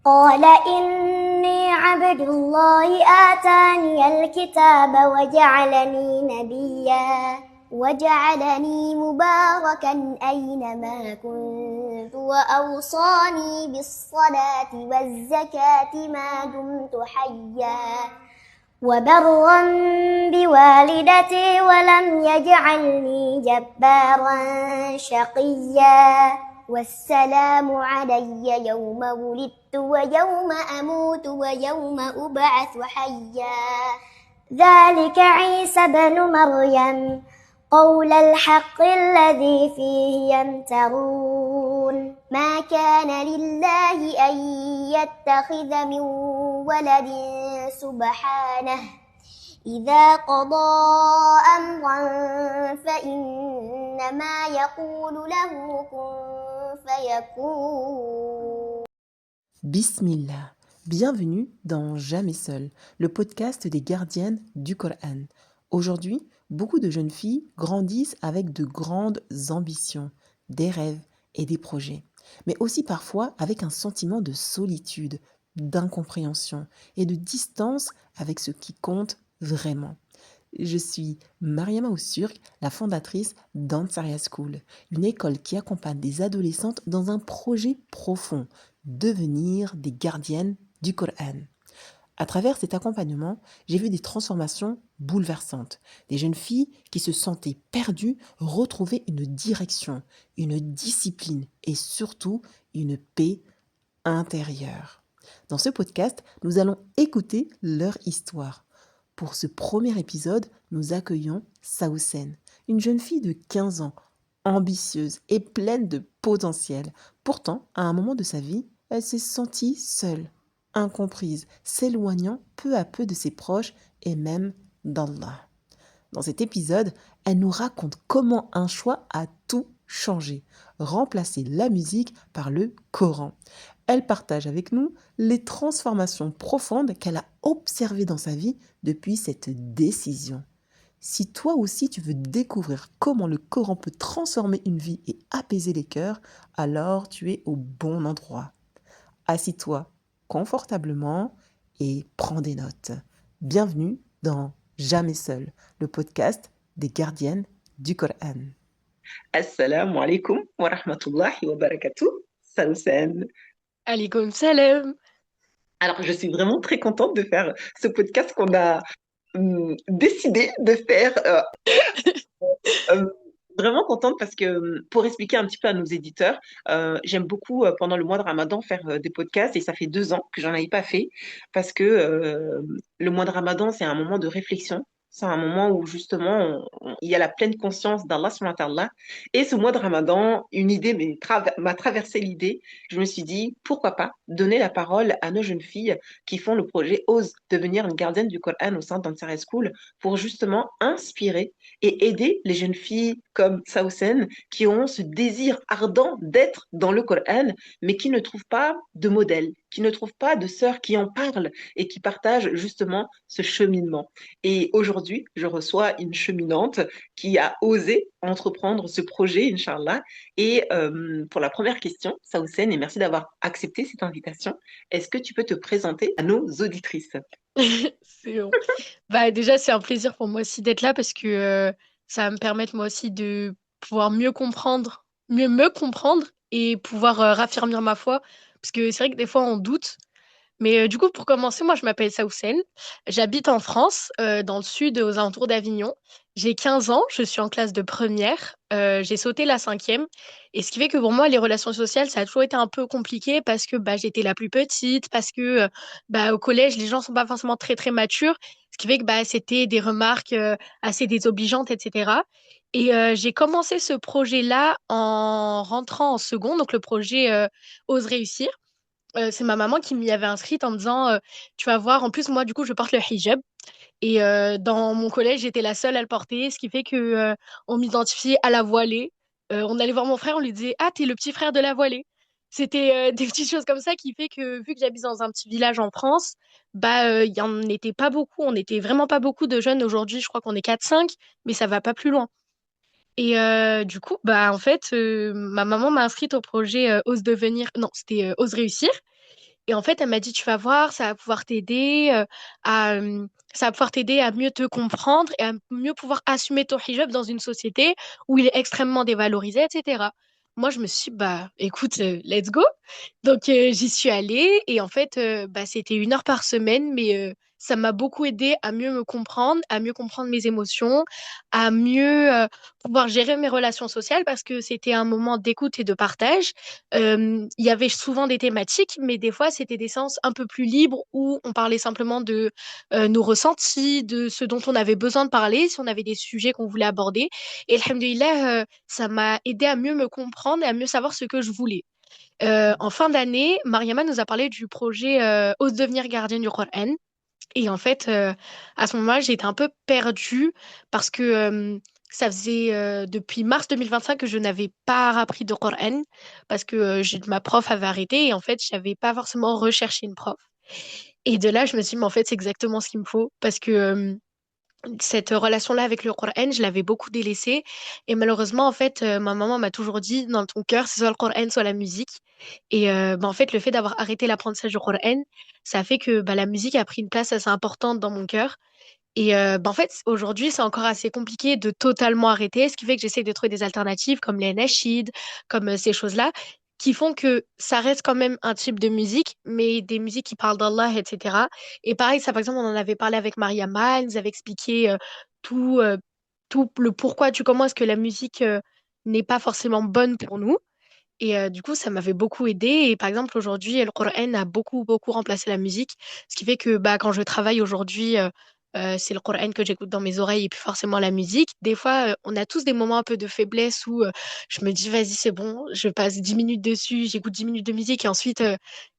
قال إني عبد الله آتاني الكتاب وجعلني مباركا أينما كنت وأوصاني بالصلاة والزكاة ما دمت حيا وبرا بوالدتي ولم يجعلني جبارا شقيا والسلام علي يوم ولدت ويوم أموت ويوم أبعث حيا ذلك عيسى بن مريم قول الحق الذي فيه يمترون ما كان لله أن يتخذ من ولد سبحانه إذا قضى أمرا فإنما يقول له كن فيكون. Bismillah, bienvenue dans Jamais Seul, le podcast des gardiennes du Coran. Aujourd'hui, beaucoup de jeunes filles grandissent avec de grandes ambitions, des rêves et des projets, mais aussi parfois avec un sentiment de solitude, d'incompréhension et de distance avec ce qui compte vraiment. Je suis Mariama Oussurk, la fondatrice d'Ansaria School, une école qui accompagne des adolescentes dans un projet profond, devenir des gardiennes du Coran. À travers cet accompagnement, j'ai vu des transformations bouleversantes. Des jeunes filles qui se sentaient perdues retrouver une direction, une discipline et surtout une paix intérieure. Dans ce podcast, nous allons écouter leur histoire. Pour ce premier épisode, nous accueillons Saoussen, une jeune fille de 15 ans, ambitieuse et pleine de potentiel. Pourtant, à un moment de sa vie, elle s'est sentie seule, incomprise, s'éloignant peu à peu de ses proches et même d'Allah. Dans cet épisode, elle nous raconte comment un choix a tout changé, remplacer la musique par le Coran. Elle partage avec nous les transformations profondes qu'elle a observées dans sa vie depuis cette décision. Si toi aussi tu veux découvrir comment le Coran peut transformer une vie et apaiser les cœurs, alors tu es au bon endroit. Assis-toi confortablement et prends des notes. Bienvenue dans Jamais Seul, le podcast des gardiennes du Coran. Assalamu alaikum wa rahmatullahi wa barakatuh. Saoussen. Alaikum salam. Alors, je suis vraiment très contente de faire ce podcast qu'on a décidé de faire. Euh, Vraiment contente parce que, pour expliquer un petit peu à nos éditeurs, j'aime beaucoup pendant le mois de Ramadan faire des podcasts et ça fait 2 ans que j'en avais pas fait parce que le mois de Ramadan, c'est un moment de réflexion. C'est un moment où justement il y a la pleine conscience d'Allah subhanahu wa ta'ala. Et ce mois de Ramadan, une idée m'a traversé l'idée. Je me suis dit, pourquoi pas donner la parole à nos jeunes filles qui font le projet Ose devenir une gardienne du Coran au sein d'Ansar School pour justement inspirer et aider les jeunes filles comme Saoussen qui ont ce désir ardent d'être dans le Coran, mais qui ne trouvent pas de modèle, qui ne trouvent pas de sœurs qui en parlent et qui partagent justement ce cheminement. Et aujourd'hui, je reçois une cheminante qui a osé entreprendre ce projet, Inch'Allah. Et pour la première question, Saoussen, et merci d'avoir accepté cette invitation, est-ce que tu peux te présenter à nos auditrices? C'est bon. Bah, déjà, c'est un plaisir pour moi aussi d'être là parce que ça va me permettre moi aussi de pouvoir mieux me comprendre et pouvoir raffermir ma foi. Parce que c'est vrai que des fois, on doute. Mais du coup, pour commencer, moi, je m'appelle Saoussen. J'habite en France, dans le sud, aux alentours d'Avignon. J'ai 15 ans, je suis en classe de première. J'ai sauté la cinquième. Et ce qui fait que pour moi, les relations sociales, ça a toujours été un peu compliqué parce que bah, j'étais la plus petite, parce que bah, au collège, les gens sont pas forcément très, très matures. Ce qui fait que bah, c'était des remarques assez désobligeantes, etc. Et j'ai commencé ce projet-là en rentrant en seconde, donc le projet Ose réussir. C'est ma maman qui m'y avait inscrite en me disant tu vas voir, en plus moi du coup je porte le hijab et dans mon collège j'étais la seule à le porter, ce qui fait que on m'identifiait à la voilée. On allait voir mon frère, on lui disait ah t'es le petit frère de la voilée. C'était des petites choses comme ça qui fait que vu que j'habite dans un petit village en France, bah il y en était pas beaucoup, on était vraiment pas beaucoup de jeunes. Aujourd'hui je crois qu'on est 4-5, mais ça va pas plus loin. Et du coup, bah en fait, ma maman m'a inscrite au projet Ose devenir, non, c'était Ose réussir. Et en fait, elle m'a dit, tu vas voir, ça va pouvoir t'aider ça va pouvoir t'aider à mieux te comprendre et à mieux pouvoir assumer ton hijab dans une société où il est extrêmement dévalorisé, etc. Moi, je me suis dit, bah, écoute, let's go. Donc, j'y suis allée et en fait, bah, c'était 1 heure par semaine, mais ça m'a beaucoup aidé à mieux me comprendre, à mieux comprendre mes émotions, à mieux pouvoir gérer mes relations sociales parce que c'était un moment d'écoute et de partage. Il y avait souvent des thématiques, mais des fois, c'était des séances un peu plus libres où on parlait simplement de nos ressentis, de ce dont on avait besoin de parler, si on avait des sujets qu'on voulait aborder. Et alhamdoulilah, ça m'a aidé à mieux me comprendre et à mieux savoir ce que je voulais. En fin d'année, Mariama nous a parlé du projet Ose devenir gardienne du Coran. Et en fait, à ce moment-là, j'étais un peu perdue parce que ça faisait depuis mars 2025 que je n'avais pas appris de Coran parce que ma prof avait arrêté et en fait, je n'avais pas forcément recherché une prof. Et de là, je me suis dit, mais en fait, c'est exactement ce qu'il me faut parce que cette relation-là avec le Coran, je l'avais beaucoup délaissée. Et malheureusement, en fait, ma maman m'a toujours dit, dans ton cœur, c'est soit le Coran, soit la musique. Et bah, en fait, le fait d'avoir arrêté l'apprentissage du Coran, ça a fait que bah, la musique a pris une place assez importante dans mon cœur. Et bah, en fait, aujourd'hui, c'est encore assez compliqué de totalement arrêter, ce qui fait que j'essaie de trouver des alternatives comme les nasheed, comme ces choses-là, qui font que ça reste quand même un type de musique, mais des musiques qui parlent d'Allah, etc. Et pareil, ça, par exemple, on en avait parlé avec Mariama, elle nous avait expliqué tout, tout le pourquoi du comment est-ce que la musique n'est pas forcément bonne pour nous. Et du coup, ça m'avait beaucoup aidé. Et par exemple, aujourd'hui, le Coran a beaucoup, beaucoup remplacé la musique. Ce qui fait que bah, quand je travaille aujourd'hui, c'est le Coran que j'écoute dans mes oreilles et plus forcément la musique. Des fois, on a tous des moments un peu de faiblesse où je me dis, vas-y, c'est bon, je passe 10 minutes dessus, j'écoute 10 minutes de musique et ensuite,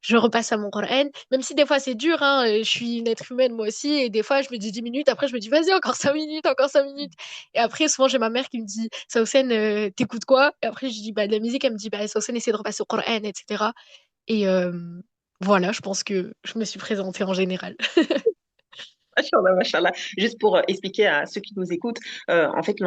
je repasse à mon Coran. Même si des fois, c'est dur, hein, je suis une être humaine moi aussi. Et des fois, je me dis 10 minutes, après, je me dis, vas-y, encore 5 minutes, encore 5 minutes. Et après, souvent, j'ai ma mère qui me dit, Saucène, t'écoutes quoi? Et après, je dis, bah, de la musique. Elle me dit, bah, Saucène, essaie de repasser au Coran, etc. Et voilà, je pense que je me suis présentée en général. Machallah, machallah. Juste pour expliquer à ceux qui nous écoutent, en fait,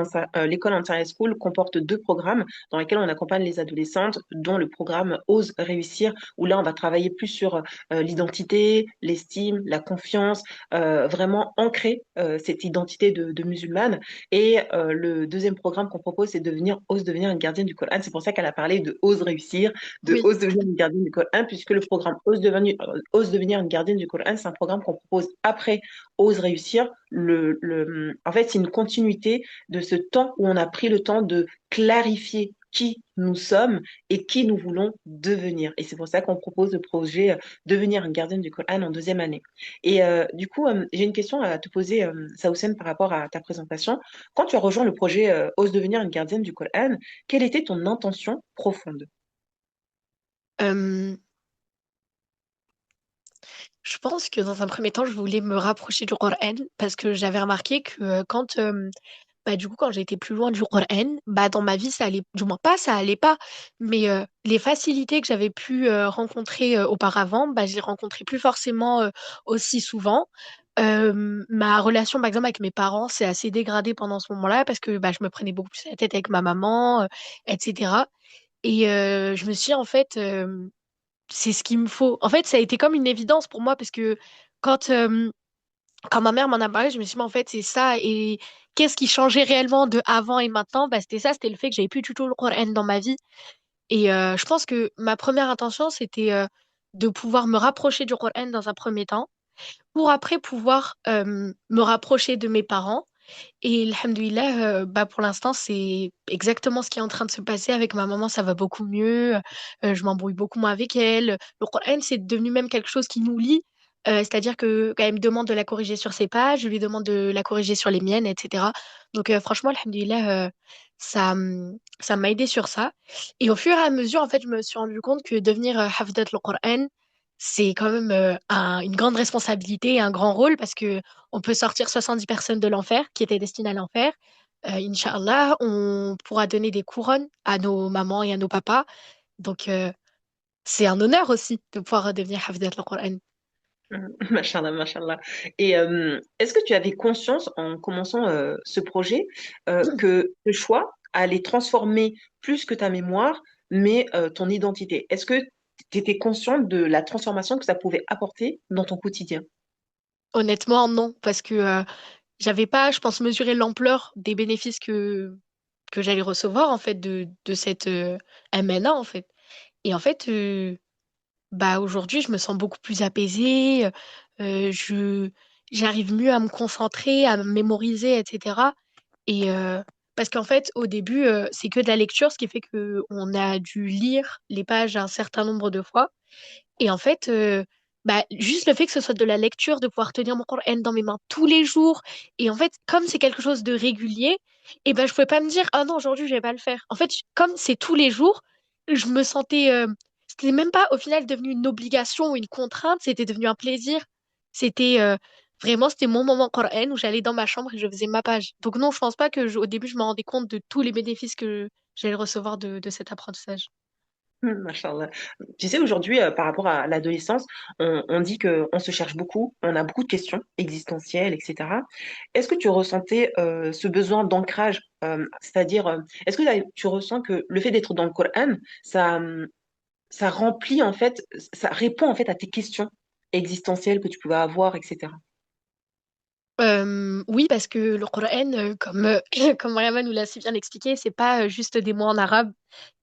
l'école Ansari School comporte 2 programmes dans lesquels on accompagne les adolescentes, dont le programme Ose réussir, où là, on va travailler plus sur l'identité, l'estime, la confiance, vraiment ancrer cette identité de musulmane. Et le deuxième programme qu'on propose, c'est Ose devenir une gardienne du Coran. C'est pour ça qu'elle a parlé de Ose réussir, de Oui. Ose devenir une gardienne du Coran, puisque le programme Ose devenir une gardienne du Coran, c'est un programme qu'on propose après Ose réussir, en fait, c'est une continuité de ce temps où on a pris le temps de clarifier qui nous sommes et qui nous voulons devenir. Et c'est pour ça qu'on propose le projet Devenir une gardienne du Coran en 2e année. Et du coup, j'ai une question à te poser, Saoussen, par rapport à ta présentation. Quand tu as rejoint le projet Ose devenir une gardienne du Coran, quelle était ton intention profonde? Euh, je pense que dans un premier temps, je voulais me rapprocher du Coran parce que j'avais remarqué que quand, bah, du coup, quand j'étais plus loin du Coran, bah, dans ma vie, ça allait, du moins pas, ça allait pas, mais les facilités que j'avais pu rencontrer auparavant, bah, je les rencontrais plus forcément aussi souvent. Ma relation, par exemple, avec mes parents, s'est assez dégradée pendant ce moment-là parce que bah, je me prenais beaucoup plus la tête avec ma maman, etc. Et je me suis dit, en fait, c'est ce qu'il me faut. En fait, ça a été comme une évidence pour moi parce que quand, euh, quand ma mère m'en a parlé, je me suis dit, mais en fait, c'est ça. Et qu'est-ce qui changeait réellement de avant et maintenant? Bah, c'était ça, c'était le fait que j'avais plus du tout le Coran dans ma vie. Et je pense que ma première intention, c'était de pouvoir me rapprocher du Coran dans un premier temps, pour après pouvoir me rapprocher de mes parents. Et alhamdoulilah, bah pour l'instant, c'est exactement ce qui est en train de se passer avec ma maman, ça va beaucoup mieux. Je m'embrouille beaucoup moins avec elle. Le Coran, c'est devenu même quelque chose qui nous lie. C'est-à-dire que quand elle me demande de la corriger sur ses pages, je lui demande de la corriger sur les miennes, etc. Donc franchement, alhamdoulilah, ça m'a aidé sur ça. Et au fur et à mesure, en fait, je me suis rendu compte que devenir hafdat le Coran, c'est quand même une grande responsabilité et un grand rôle parce que on peut sortir 70 personnes de l'enfer qui étaient destinées à l'enfer. Inch'Allah, on pourra donner des couronnes à nos mamans et à nos papas. Donc, c'est un honneur aussi de pouvoir devenir Hafdat al-Qur'an. Machallah, machallah. Et est-ce que tu avais conscience en commençant ce projet que ce choix allait transformer plus que ta mémoire, mais ton identité? Est-ce que tu étais consciente de la transformation que ça pouvait apporter dans ton quotidien? Honnêtement, non, parce que j'avais pas, je pense, mesuré l'ampleur des bénéfices que j'allais recevoir en fait de cette MNA en fait. Et en fait, bah aujourd'hui, je me sens beaucoup plus apaisée, je j'arrive mieux à me concentrer, à me mémoriser, etc. Et parce qu'en fait, au début, c'est que de la lecture, ce qui fait que on a dû lire les pages un certain nombre de fois. Et en fait, bah, juste le fait que ce soit de la lecture, de pouvoir tenir mon Coran dans mes mains tous les jours, et en fait, comme c'est quelque chose de régulier, et ben je pouvais pas me dire, ah non, aujourd'hui, je vais pas le faire. En fait, comme c'est tous les jours, je me sentais, c'était même pas au final devenu une obligation ou une contrainte, c'était devenu un plaisir. C'était vraiment, c'était mon moment Coran où j'allais dans ma chambre et je faisais ma page. Donc non, je pense pas que au début, je me rendais compte de tous les bénéfices que j'allais recevoir de cet apprentissage. Machallah. Tu sais, aujourd'hui, par rapport à l'adolescence, on dit qu'on se cherche beaucoup, on a beaucoup de questions existentielles, etc. Est-ce que tu ressentais ce besoin d'ancrage, c'est-à-dire, est-ce que tu ressens que le fait d'être dans le Coran, ça remplit en fait, ça répond en fait à tes questions existentielles que tu pouvais avoir, etc. Oui, parce que le Coran, comme Mariama nous l'a si bien expliqué, c'est pas juste des mots en arabe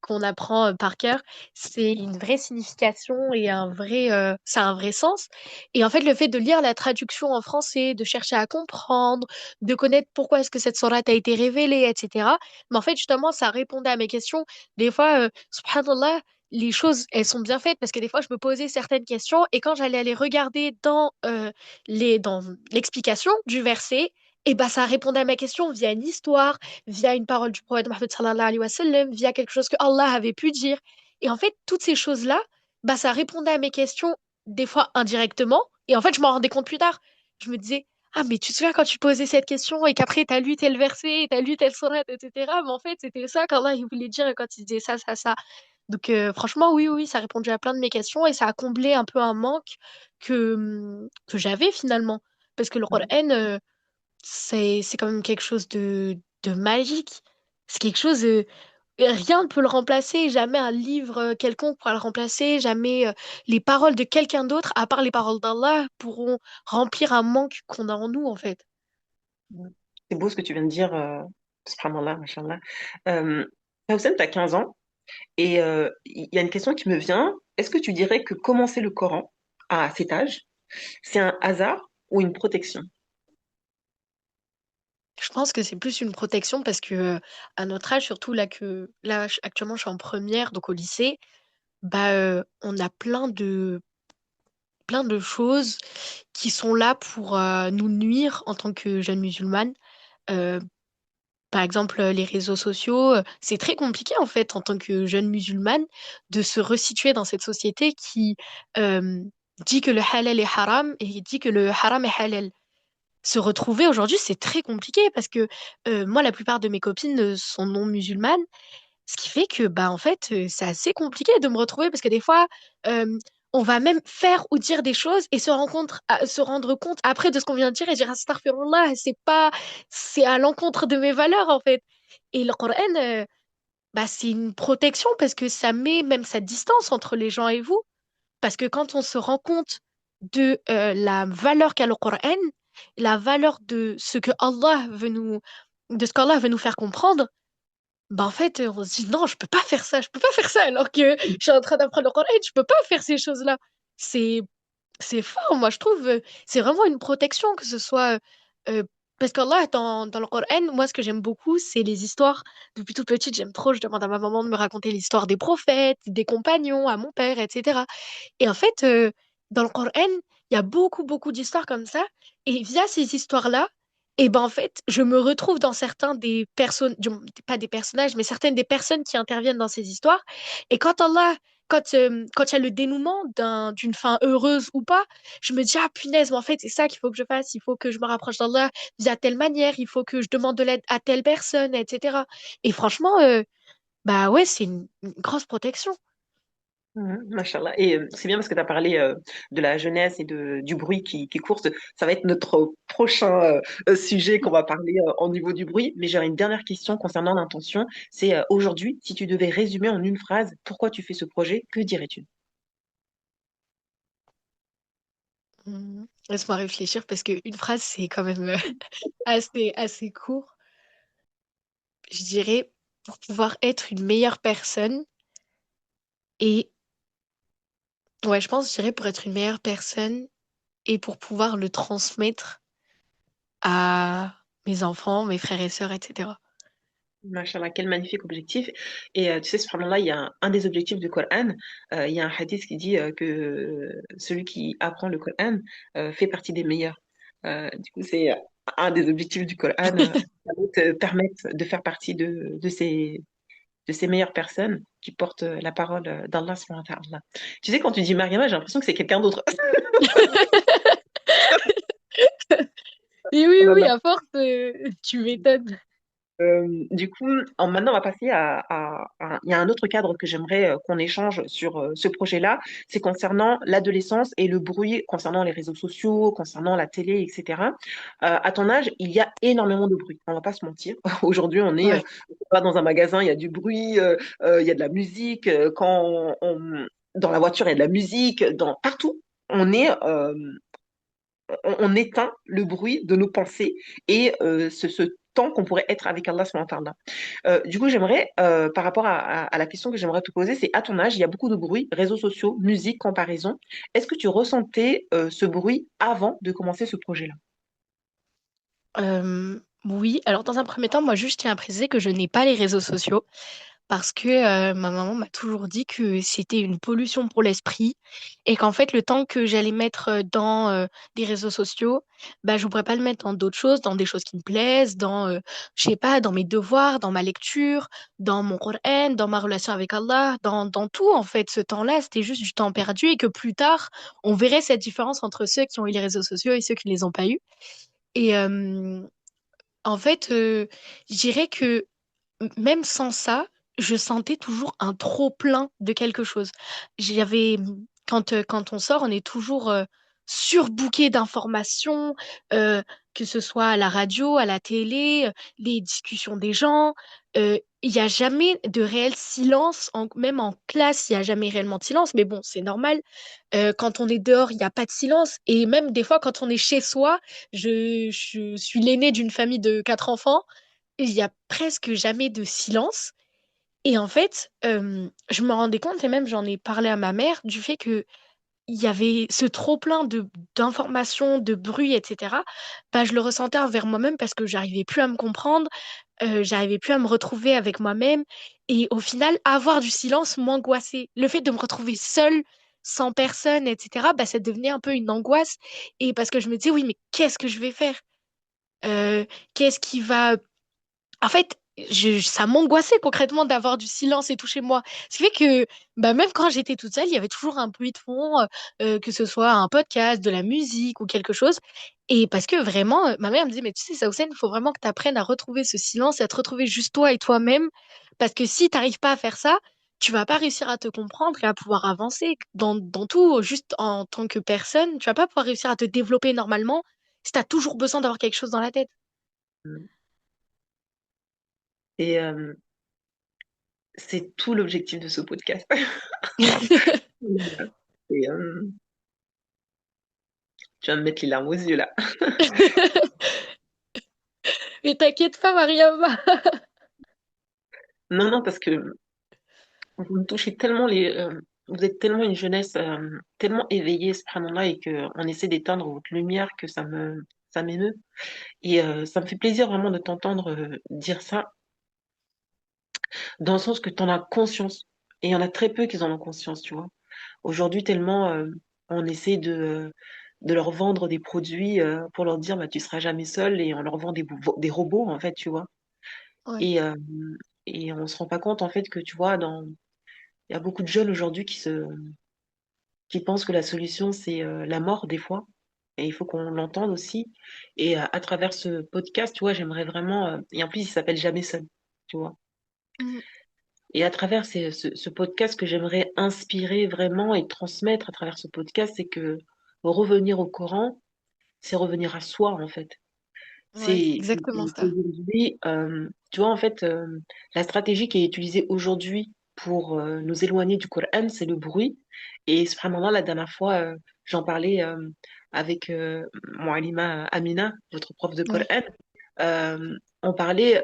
qu'on apprend par cœur, c'est une vraie signification et ça a un vrai sens. Et en fait, le fait de lire la traduction en français, de chercher à comprendre, de connaître pourquoi est-ce que cette sourate a été révélée, etc. Mais en fait, justement, ça répondait à mes questions. Des fois, subhanallah, les choses, elles sont bien faites parce que des fois, je me posais certaines questions et quand j'allais aller regarder dans l'explication du verset, et ben ça répondait à ma question via une histoire, via une parole du prophète Mohammed sallallahu alayhi wa sallam, via quelque chose que Allah avait pu dire. Et en fait, toutes ces choses-là, bah ça répondait à mes questions des fois indirectement. Et en fait, je m'en rendais compte plus tard. Je me disais, ah, mais tu te souviens quand tu posais cette question et qu'après, tu as lu tel verset, tu as lu telle sourate, etc. Mais en fait, c'était ça qu'Allah il voulait dire quand il disait ça, ça, ça. Donc, franchement, oui, oui, oui, ça a répondu à plein de mes questions et ça a comblé un peu un manque que j'avais finalement. Parce que le Coran, c'est quand même quelque chose de magique. C'est quelque chose, rien ne peut le remplacer, jamais un livre quelconque pourra le remplacer, jamais les paroles de quelqu'un d'autre, à part les paroles d'Allah, pourront remplir un manque qu'on a en nous, en fait. C'est beau ce que tu viens de dire, subhanallah, mashallah. Houssem, tu as 15 ans. Et il y a une question qui me vient. Est-ce que tu dirais que commencer le Coran à cet âge, c'est un hasard ou une protection? Je pense que c'est plus une protection parce que à notre âge, surtout actuellement je suis en première, donc au lycée, bah on a plein de choses qui sont là pour nous nuire en tant que jeunes musulmanes. Euh, Par exemple, les réseaux sociaux, c'est très compliqué en fait en tant que jeune musulmane de se resituer dans cette société qui euh, dit que le halal est haram et dit que le haram est halal. Se retrouver aujourd'hui, c'est très compliqué parce que moi, la plupart de mes copines sont non musulmanes, ce qui fait que bah en fait, c'est assez compliqué de me retrouver parce que des fois, euh, on va même faire ou dire des choses et se rendre compte après de ce qu'on vient de dire et dire astaghfirullah, c'est à l'encontre de mes valeurs en fait. Et le Coran, bah c'est une protection parce que ça met même sa distance entre les gens et vous. Parce que quand on se rend compte de la valeur qu'a le Coran, la valeur de ce qu'Allah veut nous faire comprendre, bah en fait, on se dit non, je peux pas faire ça, je peux pas faire ça alors que je suis en train d'apprendre le Coran, je peux pas faire ces choses-là. C'est c'est fort, moi je trouve, c'est vraiment une protection que ce soit euh, parce qu'Allah dans le Coran, moi ce que j'aime beaucoup, c'est les histoires. Depuis toute petite, j'aime trop, je demande à ma maman de me raconter l'histoire des prophètes, des compagnons, à mon père, etc. Et en fait, dans le Coran, il y a beaucoup, beaucoup d'histoires comme ça. Et via ces histoires-là, et ben en fait, je me retrouve dans certains des personnes, pas des personnages, mais certaines des personnes qui interviennent dans ces histoires. Et quand il y a le dénouement d'une fin heureuse ou pas, je me dis, ah punaise, mais en fait, c'est ça qu'il faut que je fasse. Il faut que je me rapproche d'Allah via telle manière. Il faut que je demande de l'aide à telle personne, etc. Et franchement, bah ouais, c'est une grosse protection. Machallah. Et c'est bien parce que tu as parlé de la jeunesse et du bruit qui court. Ça va être notre prochain sujet qu'on va parler au niveau du bruit. Mais j'aurais une dernière question concernant l'intention. C'est aujourd'hui, si tu devais résumer en une phrase pourquoi tu fais ce projet, que dirais-tu? Laisse-moi réfléchir parce qu'une phrase, c'est quand même assez court. Je dirais pour pouvoir être une meilleure personne et ouais, je pense, je dirais pour être une meilleure personne et pour pouvoir le transmettre à mes enfants, mes frères et sœurs, etc. Machallah, quel magnifique objectif. Et tu sais, subhanallah, il y a un des objectifs du Coran. Il y a un hadith qui dit que celui qui apprend le Coran fait partie des meilleurs. Du coup, c'est un des objectifs du Coran, ça va te permettre de faire partie de ces meilleures personnes qui portent la parole d'Allah subhanahu wa ta'ala. Tu sais, quand tu dis Mariama, j'ai l'impression que c'est quelqu'un d'autre. Et oui, oui, à force, tu m'étonnes. Du coup, maintenant, on va passer il y a un autre cadre que j'aimerais qu'on échange sur ce projet-là. C'est concernant l'adolescence et le bruit concernant les réseaux sociaux, concernant la télé, etc. À ton âge, il y a énormément de bruit. On va pas se mentir. Aujourd'hui, Ouais. on va dans un magasin, il y a du bruit, il y a de la musique. Dans la voiture, il y a de la musique. Partout, on éteint le bruit de nos pensées et ce temps qu'on pourrait être avec Allah subhanahu wa ta'ala. Du coup, j'aimerais, par rapport à la question que j'aimerais te poser, c'est à ton âge, il y a beaucoup de bruit, réseaux sociaux, musique, comparaison. Est-ce que tu ressentais ce bruit avant de commencer ce projet-là? Oui, alors dans un premier temps, moi juste tiens à préciser que je n'ai pas les réseaux sociaux parce que ma maman m'a toujours dit que c'était une pollution pour l'esprit et qu'en fait le temps que j'allais mettre dans les réseaux sociaux, bah je ne pourrais pas le mettre dans d'autres choses, dans des choses qui me plaisent, dans je sais pas, dans mes devoirs, dans ma lecture, dans mon Coran, dans ma relation avec Allah, dans tout en fait. Ce temps-là, c'était juste du temps perdu et que plus tard, on verrait cette différence entre ceux qui ont eu les réseaux sociaux et ceux qui ne les ont pas eus. Et en fait, je dirais que même sans ça, je sentais toujours un trop-plein de quelque chose. J'avais, quand on sort, on est toujours surbooké d'informations, euh, que ce soit à la radio, à la télé, les discussions des gens. Il n'y a jamais de réel silence, même en classe, il n'y a jamais réellement de silence, mais bon, c'est normal. Quand on est dehors, il n'y a pas de silence. Et même des fois, quand on est chez soi, je suis l'aînée d'une famille de 4 enfants, il y a presque jamais de silence. Et en fait, je me rendais compte, et même j'en ai parlé à ma mère, du fait que il y avait ce trop-plein de d'informations, de bruit, etc. Bah, je le ressentais envers moi-même parce que j'arrivais plus à me comprendre, j'arrivais plus à me retrouver avec moi-même. Et au final, avoir du silence m'angoissait. Le fait de me retrouver seule, sans personne, etc., bah, ça devenait un peu une angoisse. Et parce que je me disais, oui, mais qu'est-ce que je vais faire? Qu'est-ce qui va en fait, ça m'angoissait concrètement d'avoir du silence et tout chez moi. Ce qui fait que bah, même quand j'étais toute seule, il y avait toujours un bruit de fond, que ce soit un podcast, de la musique ou quelque chose. Et parce que vraiment, ma mère me disait, mais tu sais, Saoussen, il faut vraiment que tu apprennes à retrouver ce silence et à te retrouver juste toi et toi-même. Parce que si tu n'arrives pas à faire ça, tu vas pas réussir à te comprendre et à pouvoir avancer dans tout, juste en tant que personne. Tu vas pas pouvoir réussir à te développer normalement si tu as toujours besoin d'avoir quelque chose dans la tête. Et c'est tout l'objectif de ce podcast. Et, tu vas me mettre les larmes aux yeux là. Mais t'inquiète pas, Mariama. Non, non, parce que vous me touchez tellement vous êtes tellement une jeunesse tellement éveillée, subhanallah, et qu'on essaie d'éteindre votre lumière que ça m'émeut. Et ça me fait plaisir vraiment de t'entendre dire ça, dans le sens que tu en as conscience. Et il y en a très peu qui en ont conscience, tu vois. Aujourd'hui, tellement on essaie de leur vendre des produits pour leur dire bah, tu seras jamais seul et on leur vend des robots, en fait, tu vois. Ouais. Et, on se rend pas compte, en fait, que tu vois, il y a beaucoup de jeunes aujourd'hui qui pensent que la solution, c'est la mort, des fois. Et il faut qu'on l'entende aussi. Et à travers ce podcast, tu vois, j'aimerais vraiment. Et en plus, il s'appelle Jamais seul, tu vois. Mm. Et à travers ce podcast que j'aimerais inspirer vraiment et transmettre à travers ce podcast, c'est que revenir au Coran, c'est revenir à soi, en fait. Ouais, c'est C'est exactement ça. aujourd'hui, tu vois, en fait, la stratégie qui est utilisée aujourd'hui pour nous éloigner du Coran, c'est le bruit. Et subhanallah, la dernière fois, j'en parlais avec Moualima Amina, votre prof de Coran. Ouais. On parlait,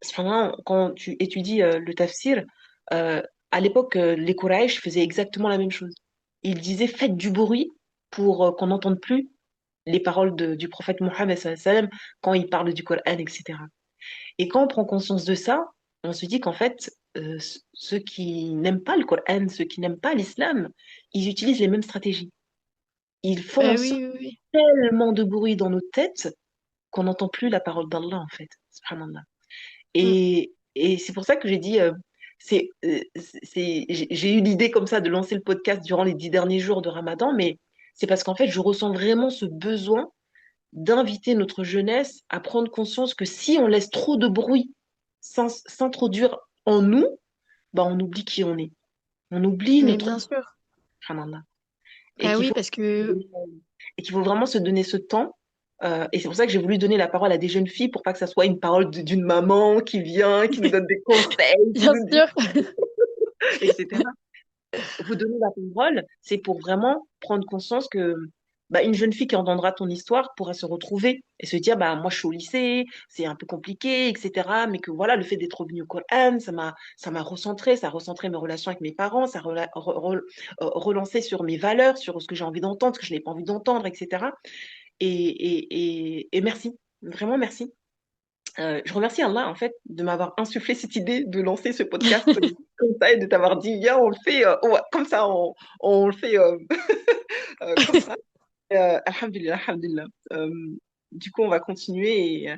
subhanallah, quand tu étudies le tafsir, euh, à l'époque, les Quraysh faisaient exactement la même chose. Ils disaient faites du bruit pour qu'on n'entende plus les paroles du prophète Mohammed sallallahu alayhi wa sallam quand il parle du Coran, etc. Et quand on prend conscience de ça, on se dit qu'en fait, ceux qui n'aiment pas le Coran, ceux qui n'aiment pas l'islam, ils utilisent les mêmes stratégies. Ils font en Ben sorte oui, oui, oui. tellement de bruit dans nos têtes qu'on n'entend plus la parole d'Allah, en fait. Subhanallah. Mm. Et c'est pour ça que j'ai dit, j'ai eu l'idée comme ça de lancer le podcast durant les 10 derniers jours de Ramadan, mais c'est parce qu'en fait, je ressens vraiment ce besoin d'inviter notre jeunesse à prendre conscience que si on laisse trop de bruit s'introduire en nous, bah on oublie qui on est. On oublie Mais notre bien sûr. subhanallah. Et Ah qu'il oui, faut, parce que et qu'il faut vraiment se donner ce temps. Et c'est pour ça que j'ai voulu donner la parole à des jeunes filles pour pas que ça soit une parole d'une maman qui vient, qui nous donne des conseils, qui bien nous dit, sûr. etc. Vous donner la parole, c'est pour vraiment prendre conscience que bah, une jeune fille qui entendra ton histoire pourra se retrouver et se dire bah moi je suis au lycée, c'est un peu compliqué, etc. Mais que voilà, le fait d'être revenu au Coran, ça m'a recentré, ça a recentré mes relations avec mes parents, ça a relancé sur mes valeurs, sur ce que j'ai envie d'entendre, ce que je n'ai pas envie d'entendre, etc. Et merci, vraiment merci. Je remercie Allah en fait de m'avoir insufflé cette idée de lancer ce podcast comme ça et de t'avoir dit viens on le fait comme ça on le fait comme ça. Alhamdulillah, alhamdulillah. Du coup on va continuer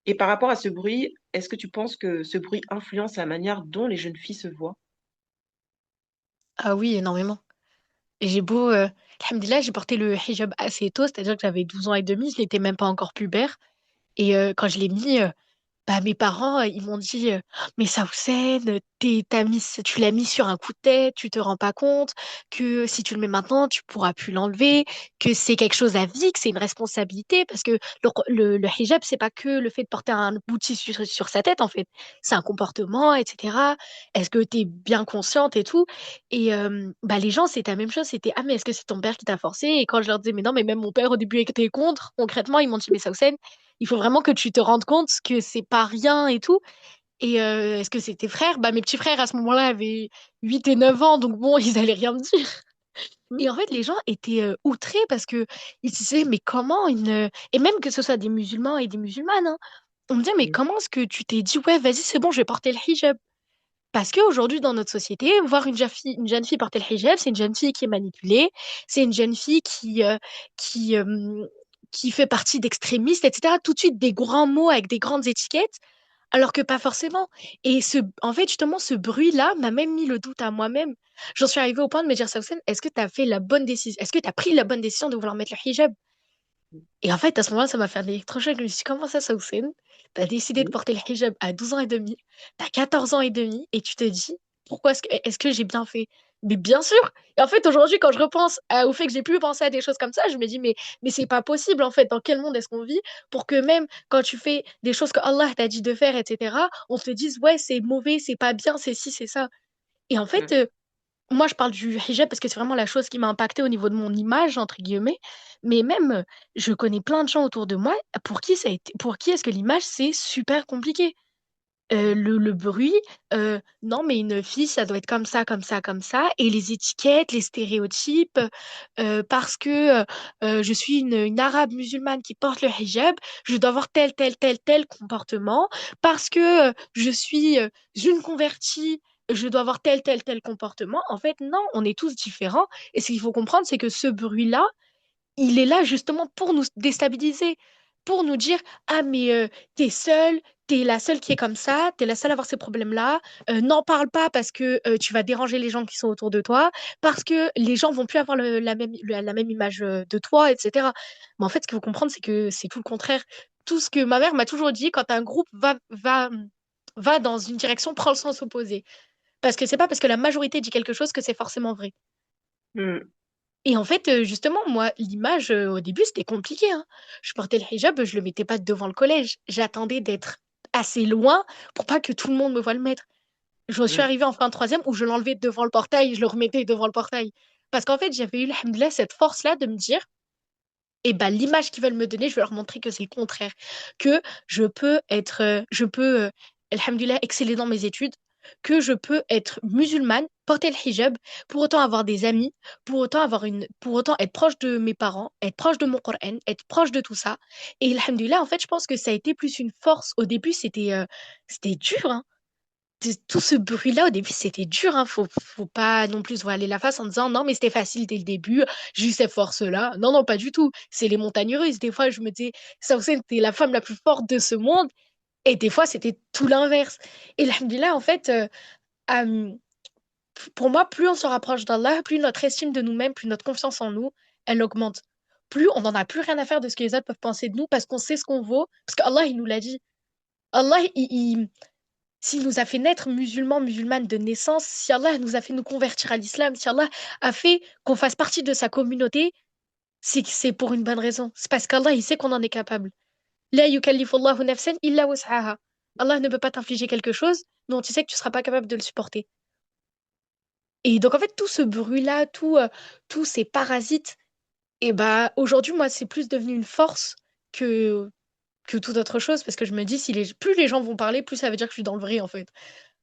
et par rapport à ce bruit, est-ce que tu penses que ce bruit influence la manière dont les jeunes filles se voient? Ah oui, énormément. Et j'ai beau, alhamdoulilah, j'ai porté le hijab assez tôt, c'est-à-dire que j'avais 12 ans et demi, je n'étais même pas encore pubère. Et quand je l'ai mis, bah, mes parents, ils m'ont dit, mais Saoussen, tu l'as mis sur un coup de tête, tu te rends pas compte que si tu le mets maintenant, tu pourras plus l'enlever, que c'est quelque chose à vie, que c'est une responsabilité, parce que le hijab, c'est pas que le fait de porter un bout de tissu sur sa tête, en fait. C'est un comportement, etc. Est-ce que tu es bien consciente et tout? Et bah, les gens, c'était la même chose, c'était, ah, mais est-ce que c'est ton père qui t'a forcé? Et quand je leur disais, mais non, mais même mon père, au début, était contre, concrètement, ils m'ont dit, mais Saoussen, il faut vraiment que tu te rendes compte que c'est pas rien et tout. Et est-ce que c'est tes frères? Bah, mes petits frères à ce moment-là avaient 8 et 9 ans, donc bon, ils allaient rien me dire. Hmm. Et en fait, les gens étaient outrés parce que ils se disaient, mais comment une. Et même que ce soit des musulmans et des musulmanes, hein, on me disait, mais Hmm. comment est-ce que tu t'es dit, ouais, vas-y, c'est bon, je vais porter le hijab? Parce qu'aujourd'hui, dans notre société, voir une jeune fille porter le hijab, c'est une jeune fille qui est manipulée, c'est une jeune fille qui, euh, qui fait partie d'extrémistes, etc. Tout de suite, des grands mots avec des grandes étiquettes, alors que pas forcément. Et en fait, justement, ce bruit-là m'a même mis le doute à moi-même. J'en suis arrivée au point de me dire, Sausen, est-ce que tu as fait la bonne décision? Est-ce que tu as pris la bonne décision de vouloir mettre le hijab? Et en fait, à ce moment-là, ça m'a fait un électrochoc. Je me suis dit, comment ça, Sausen? T'as décidé de Hmm. porter le hijab à 12 ans et demi, t'as 14 ans et demi, et tu te dis, pourquoi est-ce que j'ai bien fait? Mais bien sûr! Et en fait, aujourd'hui, quand je repense au fait que j'ai pu penser à des choses comme ça, je me dis, mais c'est pas possible, en fait. Dans quel monde est-ce qu'on vit pour que même quand tu fais des choses que Allah t'a dit de faire, etc., on te dise, ouais, c'est mauvais, c'est pas bien, c'est ci, c'est ça. Et en fait, Hmm. moi, je parle du hijab parce que c'est vraiment la chose qui m'a impactée au niveau de mon image, entre guillemets. Mais même, je connais plein de gens autour de moi pour qui pour qui est-ce que l'image, c'est super compliqué. Le bruit, non, mais une fille, ça doit être comme ça, comme ça, comme ça. Et les étiquettes, les stéréotypes, parce que je suis une arabe musulmane qui porte le hijab, je dois avoir tel, tel, tel, tel comportement. Parce que je suis une convertie, je dois avoir tel, tel, tel comportement. En fait, non, on est tous différents. Et ce qu'il faut comprendre, c'est que ce bruit-là, il est là justement pour nous déstabiliser, pour nous dire, ah mais t'es seule, t'es la seule qui est comme ça, t'es la seule à avoir ces problèmes-là, n'en parle pas parce que tu vas déranger les gens qui sont autour de toi, parce que les gens vont plus avoir la même image de toi, etc. Mais en fait, ce qu'il faut comprendre, c'est que c'est tout le contraire. Tout ce que ma mère m'a toujours dit, quand un groupe va dans une direction, prends le sens opposé. Parce que c'est pas parce que la majorité dit quelque chose que c'est forcément vrai. Hmm. Et en fait, justement, moi, l'image, au début, c'était compliqué, hein. Je portais le hijab, je le mettais pas devant le collège. J'attendais d'être assez loin pour pas que tout le monde me voie le mettre. Je suis Mm. arrivée en fin de troisième où je l'enlevais devant le portail, je le remettais devant le portail. Parce qu'en fait, j'avais eu, alhamdoulilah, cette force-là de me dire, et ben, l'image qu'ils veulent me donner, je vais leur montrer que c'est le contraire. Que je peux, alhamdoulilah, exceller dans mes études, que je peux être musulmane, porter le hijab, pour autant avoir des amis, pour autant être proche de mes parents, être proche de mon Coran, être proche de tout ça. Et alhamdoulilah, en fait, je pense que ça a été plus une force. Au début, c'était dur, hein. Tout ce bruit-là, au début, c'était dur, hein. Faut pas non plus se voiler la face en disant non, mais c'était facile dès le début, j'ai eu cette force-là. Non, non, pas du tout. C'est les montagnes russes. Des fois, je me disais, ça aussi, t'es la femme la plus forte de ce monde. Et des fois, c'était tout l'inverse. Et alhamdoulilah, en fait, euh, pour moi, plus on se rapproche d'Allah, plus notre estime de nous-mêmes, plus notre confiance en nous, elle augmente. Plus on n'en a plus rien à faire de ce que les autres peuvent penser de nous parce qu'on sait ce qu'on vaut. Parce qu'Allah, il nous l'a dit. Allah, s'il nous a fait naître musulmans, musulmanes de naissance, si Allah nous a fait nous convertir à l'islam, si Allah a fait qu'on fasse partie de sa communauté, c'est que c'est pour une bonne raison. C'est parce qu'Allah, il sait qu'on en est capable. La yukallifullahu nafsan illa wus'aha. Allah ne peut pas t'infliger quelque chose dont tu sais que tu ne seras pas capable de le supporter. Et donc, en fait, tout ce bruit-là, tous ces parasites, et bah, aujourd'hui, moi, c'est plus devenu une force que, que toute autre chose, parce que je me dis, plus les gens vont parler, plus ça veut dire que je suis dans le vrai, en fait.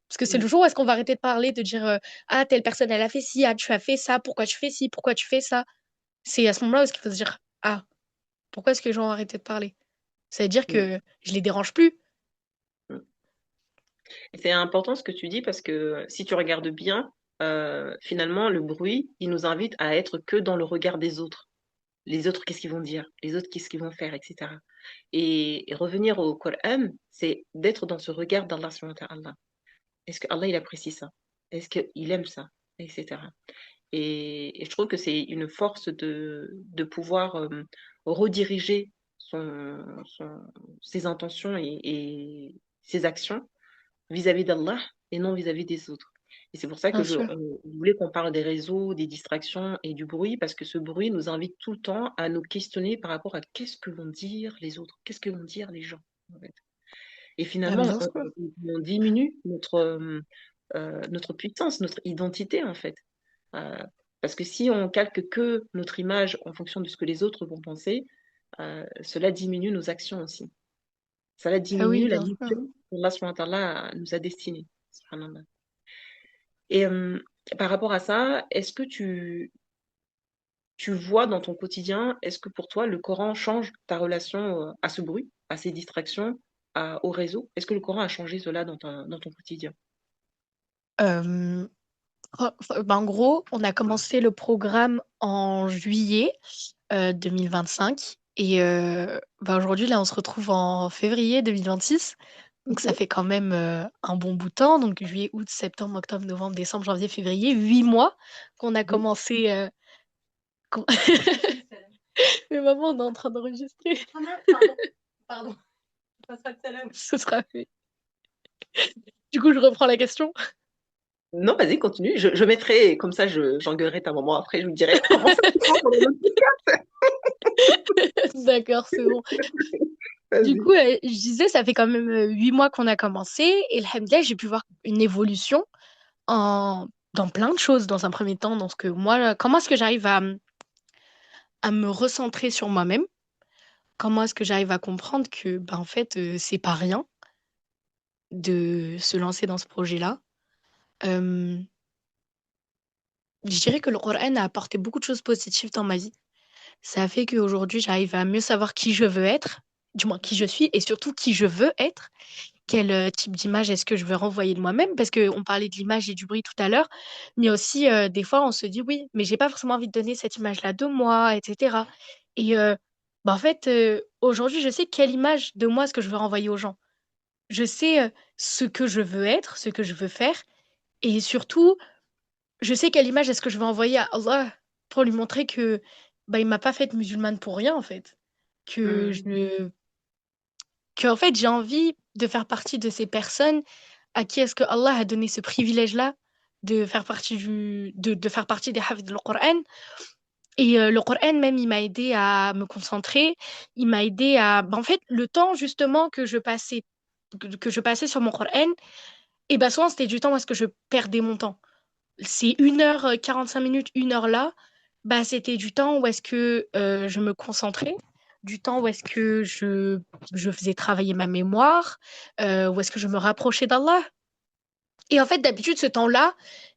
Parce que c'est le Mm. jour où est-ce qu'on va arrêter de parler, de dire ah, telle personne, elle a fait ci, ah, tu as fait ça, pourquoi tu fais ci, pourquoi tu fais ça. C'est à ce moment-là où est-ce qu'il faut se dire ah, pourquoi est-ce que les gens ont arrêté de parler? Ça veut dire Mm. que je les dérange plus. Mm. Et c'est important ce que tu dis parce que si tu regardes bien, finalement, le bruit, il nous invite à être que dans le regard des autres. Les autres, qu'est-ce qu'ils vont dire? Les autres, qu'est-ce qu'ils vont faire, etc. Et revenir au Coran, c'est d'être dans ce regard d'Allah subhanahu wa ta'ala. Est-ce que Allah il apprécie ça? Est-ce qu'il aime ça? Etc. Et je trouve que c'est une force de pouvoir rediriger ses intentions et ses actions vis-à-vis d'Allah et non vis-à-vis des autres. Et c'est pour ça que Bien sûr. je voulais qu'on parle des réseaux, des distractions et du bruit, parce que ce bruit nous invite tout le temps à nous questionner par rapport à qu'est-ce que vont dire les autres, qu'est-ce que vont dire les gens, en fait. Et Ah, finalement, bien sûr. on diminue notre puissance, notre identité, en fait. Euh, Parce que si on calque que notre image en fonction de ce que les autres vont penser, cela diminue nos actions aussi. Cela Ah oui, diminue la bien sûr. mission qu'Allah subhanahu wa ta'ala nous a destinée. Subhanallah. Et par rapport à ça, est-ce que tu vois dans ton quotidien, est-ce que pour toi, le Coran change ta relation à ce bruit, à ces distractions, au réseau? Est-ce que le Coran a changé cela dans ton quotidien? Euh, ben, en gros, on a commencé le programme en juillet 2025. Et ben, aujourd'hui, là, on se retrouve en février 2026. Donc Ok. ça fait quand même un bon bout de temps. Donc juillet, août, septembre, octobre, novembre, décembre, janvier, février. 8 mois qu'on a Oui. commencé. qu'on- Mais maman, on est en train d'enregistrer. Pardon. Ce sera fait. Du coup, je reprends la question. Non, vas-y, continue. Je mettrai, comme ça, j'engueulerai ta maman après, je vous dirai comment ça se passe dans le podcast. D'accord, c'est bon. Du Vas-y. coup, je disais, ça fait quand même 8 mois qu'on a commencé. Et alhamdoulilah, j'ai pu voir une évolution dans plein de choses dans un premier temps. Dans ce que moi, comment est-ce que j'arrive à me recentrer sur moi-même? Comment est-ce que j'arrive à comprendre que, ben, en fait, c'est pas rien de se lancer dans ce projet-là? Euh, je dirais que le Coran a apporté beaucoup de choses positives dans ma vie. Ça a fait qu'aujourd'hui, j'arrive à mieux savoir qui je veux être, du moins qui je suis, et surtout qui je veux être. Quel type d'image est-ce que je veux renvoyer de moi-même? Parce qu'on parlait de l'image et du bruit tout à l'heure, mais aussi, des fois, on se dit oui, mais j'ai pas forcément envie de donner cette image-là de moi, etc. Et bah, en fait, aujourd'hui, je sais quelle image de moi est-ce que je veux renvoyer aux gens. Je sais ce que je veux être, ce que je veux faire, et surtout, je sais quelle image est-ce que je veux envoyer à Allah pour lui montrer que bah, il m'a pas faite musulmane pour rien, en fait. Que Hmm. je que en fait j'ai envie de faire partie de ces personnes à qui est-ce que Allah a donné ce privilège-là de faire partie des hafid du Coran. Et le Coran même, il m'a aidé à me concentrer, il m'a aidé à... ben, en fait, le temps justement que je passais sur mon Coran, Et bah souvent, c'était du temps où est-ce que je perdais mon temps. C'est 1h45 minutes, 1 heure là, bah c'était du temps où est-ce que je me concentrais, du temps où est-ce que je faisais travailler ma mémoire, où est-ce que je me rapprochais d'Allah. Et en fait, d'habitude, ce temps-là,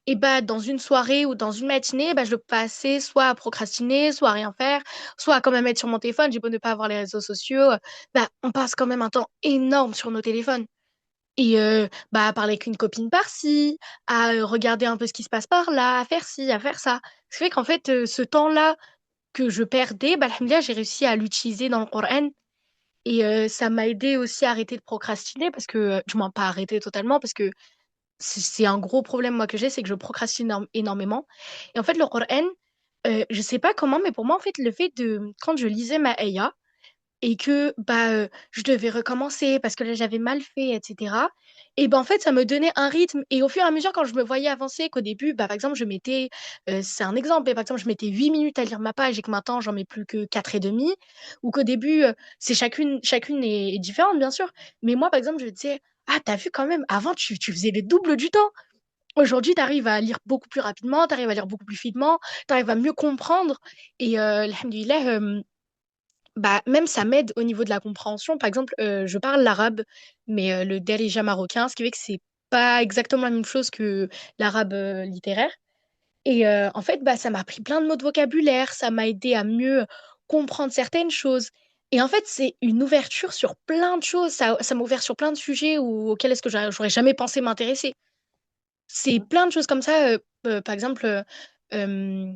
et bah, dans une soirée ou dans une matinée, bah, je le passais soit à procrastiner, soit à rien faire, soit à quand même être sur mon téléphone. J'ai beau ne pas avoir les réseaux sociaux, bah, on passe quand même un temps énorme sur nos téléphones. Et bah, à parler avec une copine par-ci, à regarder un peu ce qui se passe par là, à faire ci, à faire ça. Ce qui fait qu'en fait, ce temps-là que je perdais, bah, alhamdoulilah, j'ai réussi à l'utiliser dans le Coran. Et ça m'a aidé aussi à arrêter de procrastiner parce que, du moins pas arrêter totalement, parce que c'est un gros problème moi que j'ai, c'est que je procrastine énormément. Et en fait, le Coran, je sais pas comment, mais pour moi, en fait, le fait de, quand je lisais ma Aya, et que bah je devais recommencer parce que là j'avais mal fait, etc. Et ben en fait ça me donnait un rythme et au fur et à mesure quand je me voyais avancer qu'au début bah par exemple je mettais c'est un exemple mais par exemple je mettais 8 minutes à lire ma page et que maintenant j'en mets plus que 4 et demi ou qu'au début c'est chacune est différente bien sûr mais moi par exemple je disais ah t'as vu quand même avant tu faisais le double du temps. Aujourd'hui, tu arrives à lire beaucoup plus rapidement, tu arrives à lire beaucoup plus finement, tu arrives à mieux comprendre. Et alhamdoulilah, bah, même ça m'aide au niveau de la compréhension. Par exemple, je parle l'arabe, mais le darija marocain, ce qui fait que c'est pas exactement la même chose que l'arabe littéraire. Et en fait, bah, ça m'a appris plein de mots de vocabulaire, ça m'a aidé à mieux comprendre certaines choses. Et en fait, c'est une ouverture sur plein de choses. Ça m'a ouvert sur plein de sujets auxquels est-ce que j'aurais jamais pensé m'intéresser. C'est plein de choses comme ça. Par exemple, euh,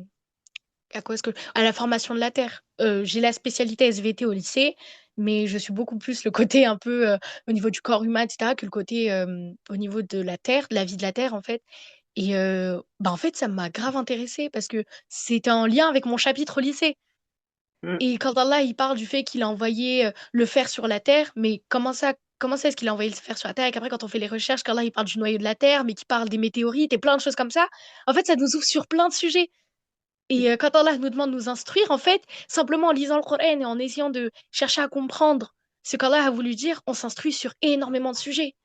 à quoi est-ce que... À la formation de la Terre. J'ai la spécialité SVT au lycée, mais je suis beaucoup plus le côté un peu au niveau du corps humain, etc., que le côté au niveau de la Terre, de la vie de la Terre, en fait. Et bah, en fait, ça m'a grave intéressée parce que c'était en lien avec mon chapitre au lycée. Mm. Et quand Allah, il parle du fait qu'il a envoyé le fer sur la Terre, mais comment ça est-ce qu'il a envoyé le fer sur la Terre? Et qu'après, quand on fait les recherches, qu'Allah, il parle du noyau de la Terre, mais qu'il parle des météorites et plein de choses comme ça. En fait, ça nous ouvre sur plein de sujets. Et quand Allah nous demande de nous instruire, en fait, simplement en lisant le Coran et en essayant de chercher à comprendre ce qu'Allah a voulu dire, on s'instruit sur énormément de sujets.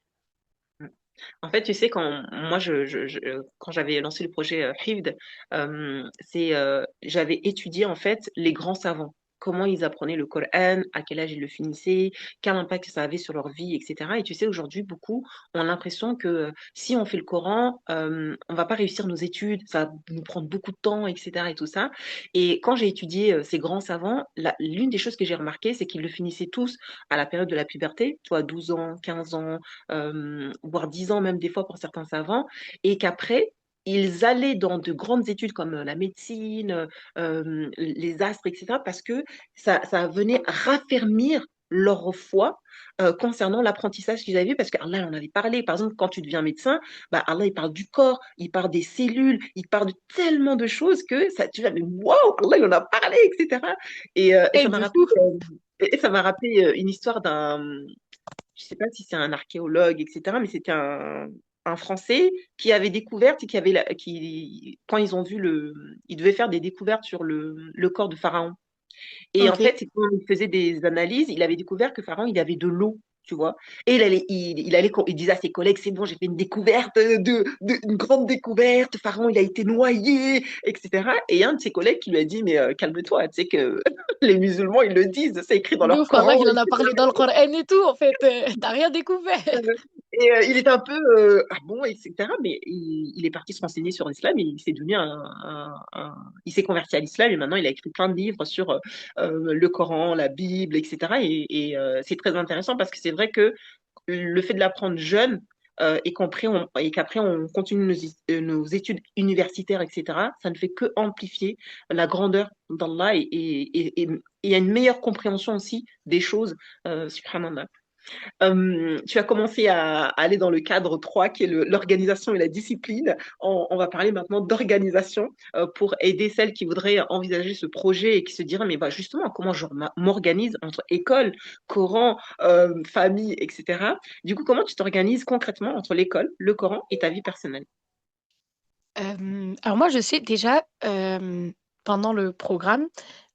En fait, tu sais, quand moi, quand j'avais lancé le projet Hifd, j'avais étudié en fait les grands savants, comment ils apprenaient le Coran, à quel âge ils le finissaient, quel impact ça avait sur leur vie, etc. Et tu sais, aujourd'hui, beaucoup ont l'impression que si on fait le Coran, on va pas réussir nos études, ça va nous prendre beaucoup de temps, etc. et tout ça. Et quand j'ai étudié ces grands savants, l'une des choses que j'ai remarqué, c'est qu'ils le finissaient tous à la période de la puberté, toi, 12 ans, 15 ans, voire 10 ans même des fois pour certains savants, et qu'après, ils allaient dans de grandes études comme la médecine, les astres, etc., parce que ça venait raffermir leur foi concernant l'apprentissage qu'ils avaient, parce qu'Allah en avait parlé. Par exemple, quand tu deviens médecin, bah, Allah, il parle du corps, il parle des cellules, il parle de tellement de choses que ça, tu vas, mais waouh, Allah, il en a parlé, etc. Et Et ça m'a de rappelé, fou. et ça m'a rappelé une histoire je sais pas si c'est un archéologue, etc., mais c'était un Français qui avait découvert, et quand ils ont vu ils devaient faire des découvertes sur le corps de Pharaon. Et en Ok. fait, quand il faisait des analyses, il avait découvert que Pharaon, il avait de l'eau, tu vois. Et il disait à ses collègues, c'est bon, j'ai fait une découverte, une grande découverte, Pharaon, il a été noyé, etc. Et un de ses collègues qui lui a dit, mais calme-toi, tu sais que les musulmans, ils le disent, c'est écrit dans De leur ouf, Allah, Coran. il en a parlé dans le Coran et tout, en fait. T'as rien découvert. Et il était un peu ah bon, etc. Mais il est parti se renseigner sur l'islam et il s'est devenu il s'est converti à l'islam et maintenant il a écrit plein de livres sur le Coran, la Bible, etc. Et c'est très intéressant parce que c'est vrai que le fait de l'apprendre jeune et qu'après on continue nos études universitaires, etc., ça ne fait que amplifier la grandeur d'Allah et il y a une meilleure compréhension aussi des choses, subhanallah. Tu as commencé à aller dans le cadre 3 qui est l'organisation et la discipline. On va parler maintenant d'organisation pour aider celles qui voudraient envisager ce projet et qui se diraient, mais bah, justement, comment je m'organise entre école, Coran, famille, etc. Du coup, comment tu t'organises concrètement entre l'école, le Coran et ta vie personnelle? Alors moi, je sais déjà, pendant le programme,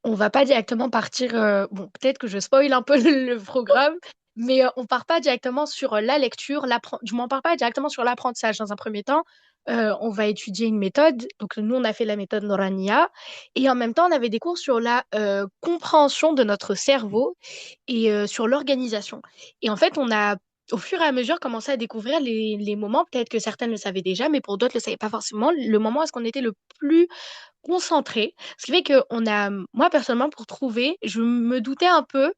on va pas directement partir... bon, peut-être que je spoil un peu le programme, Mais on part pas directement sur la lecture, du moins on part pas directement sur l'apprentissage. Dans un premier temps, on va étudier une méthode. Donc nous, on a fait la méthode Norania. Et en même temps, on avait des cours sur la compréhension de notre cerveau et sur l'organisation. Et en fait, on a, au fur et à mesure, commencé à découvrir les moments, peut-être que certaines le savaient déjà, mais pour d'autres, ne le savaient pas forcément, le moment où est-ce qu'on était le plus concentré. Ce qui fait que moi personnellement, pour trouver, je me doutais un peu,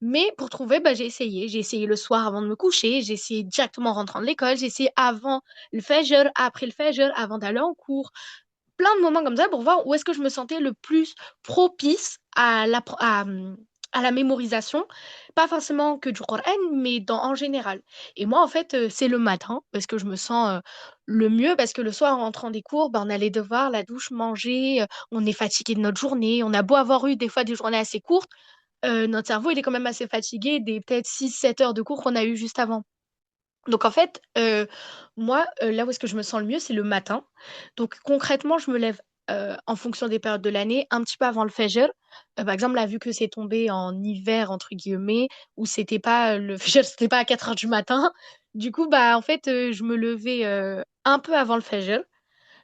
mais pour trouver, bah, j'ai essayé. J'ai essayé le soir avant de me coucher, j'ai essayé directement en rentrant de l'école, j'ai essayé avant le fajr, après le fajr, avant d'aller en cours. Plein de moments comme ça pour voir où est-ce que je me sentais le plus propice à la mémorisation, pas forcément que du Coran, mais en général. Et moi, en fait, c'est le matin, parce que je me sens le mieux, parce que le soir, en rentrant des cours, ben, on a les devoirs, la douche, manger, on est fatigué de notre journée, on a beau avoir eu des fois des journées assez courtes, notre cerveau, il est quand même assez fatigué des peut-être 6 7 heures de cours qu'on a eu juste avant. Donc en fait, moi, là où est-ce que je me sens le mieux, c'est le matin. Donc concrètement, je me lève en fonction des périodes de l'année, un petit peu avant le fajr. Par exemple, là, vu que c'est tombé en hiver, entre guillemets, où c'était pas le fajr, c'était pas à 4 heures du matin. Du coup, bah en fait, je me levais un peu avant le fajr.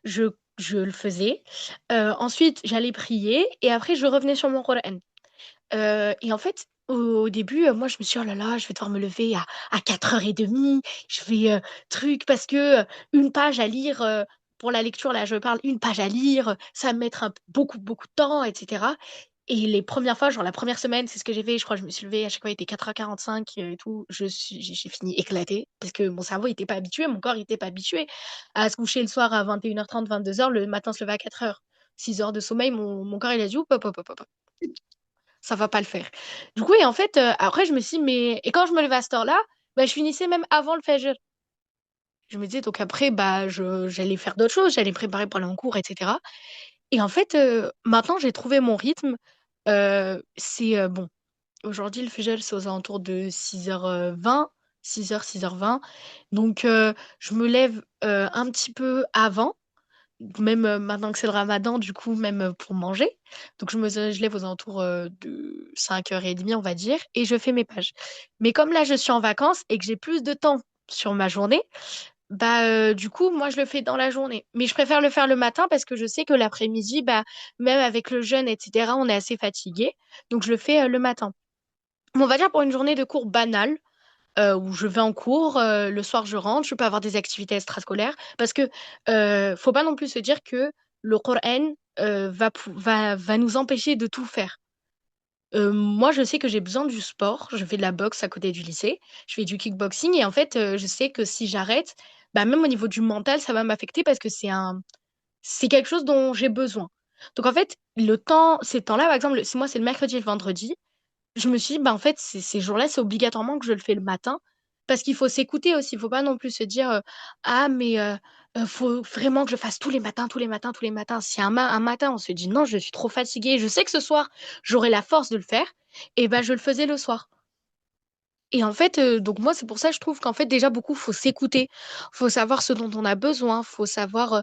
Je, je le faisais. Ensuite, j'allais prier et après, je revenais sur mon Coran. Et en fait, au début, moi, je me suis dit, oh là là, je vais devoir me lever à 4h30. Je vais truc, parce que une page à lire, pour la lecture, là, je parle, une page à lire, ça va me mettre beaucoup, beaucoup de temps, etc. Et les premières fois, genre la première semaine, c'est ce que j'ai fait. Je crois que je me suis levée, à chaque fois, il était 4h45 et tout. J'ai fini éclatée parce que mon cerveau n'était pas habitué, mon corps n'était pas habitué à se coucher le soir à 21h30, 22h, le matin se lever à 4h. 6 heures de sommeil, mon corps, il a dit, hop, hop, hop, hop, hop, ça va pas le faire. Du coup, et en fait, après, je me suis dit, mais. Et quand je me levais à cette heure-là, bah, je finissais même avant le fajr. Je me disais, donc après, bah, j'allais faire d'autres choses, j'allais me préparer pour aller en cours, etc. Et en fait, maintenant, j'ai trouvé mon rythme. Bon, aujourd'hui, le fajr, c'est aux alentours de 6h20, 6h, 6h20. Donc, je me lève un petit peu avant. Même maintenant que c'est le ramadan, du coup, même pour manger. Donc, je lève aux alentours de 5h30, on va dire, et je fais mes pages. Mais comme là, je suis en vacances et que j'ai plus de temps sur ma journée, bah, du coup, moi, je le fais dans la journée. Mais je préfère le faire le matin parce que je sais que l'après-midi, bah, même avec le jeûne, etc., on est assez fatigué. Donc, je le fais le matin. Mais on va dire pour une journée de cours banale, où je vais en cours, le soir je rentre, je peux avoir des activités extrascolaires parce que faut pas non plus se dire que le Coran va nous empêcher de tout faire. Moi, je sais que j'ai besoin du sport. Je fais de la boxe à côté du lycée. Je fais du kickboxing et en fait, je sais que si j'arrête, bah, même au niveau du mental, ça va m'affecter parce que c'est quelque chose dont j'ai besoin. Donc en fait, ces temps-là, par exemple, si moi c'est le mercredi et le vendredi, je me suis dit, bah, en fait, ces jours-là, c'est obligatoirement que je le fais le matin. Parce qu'il faut s'écouter aussi. Il faut pas non plus se dire, ah, mais faut vraiment que je fasse tous les matins, tous les matins, tous les matins. Si un matin, on se dit, non, je suis trop fatiguée, je sais que ce soir, j'aurai la force de le faire, et ben je le faisais le soir. Et en fait, donc moi, c'est pour ça que je trouve qu'en fait, déjà, beaucoup, faut s'écouter. Faut savoir ce dont on a besoin. Faut savoir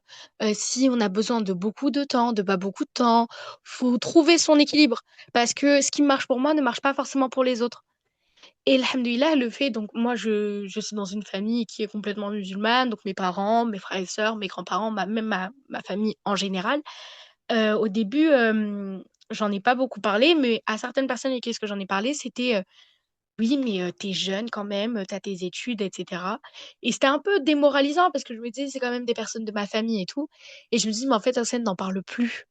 si on a besoin de beaucoup de temps, de pas beaucoup de temps. Faut trouver son équilibre. Parce que ce qui marche pour moi ne marche pas forcément pour les autres. Et alhamdoulilah, le fait, donc moi, je suis dans une famille qui est complètement musulmane. Donc mes parents, mes frères et sœurs, mes grands-parents, même ma famille en général. Au début, j'en ai pas beaucoup parlé, mais à certaines personnes avec qui ce que j'en ai parlé, c'était oui, mais t'es jeune quand même, t'as tes études, etc. Et c'était un peu démoralisant parce que je me disais, c'est quand même des personnes de ma famille et tout. Et je me dis, mais en fait, Hacène n'en parle plus.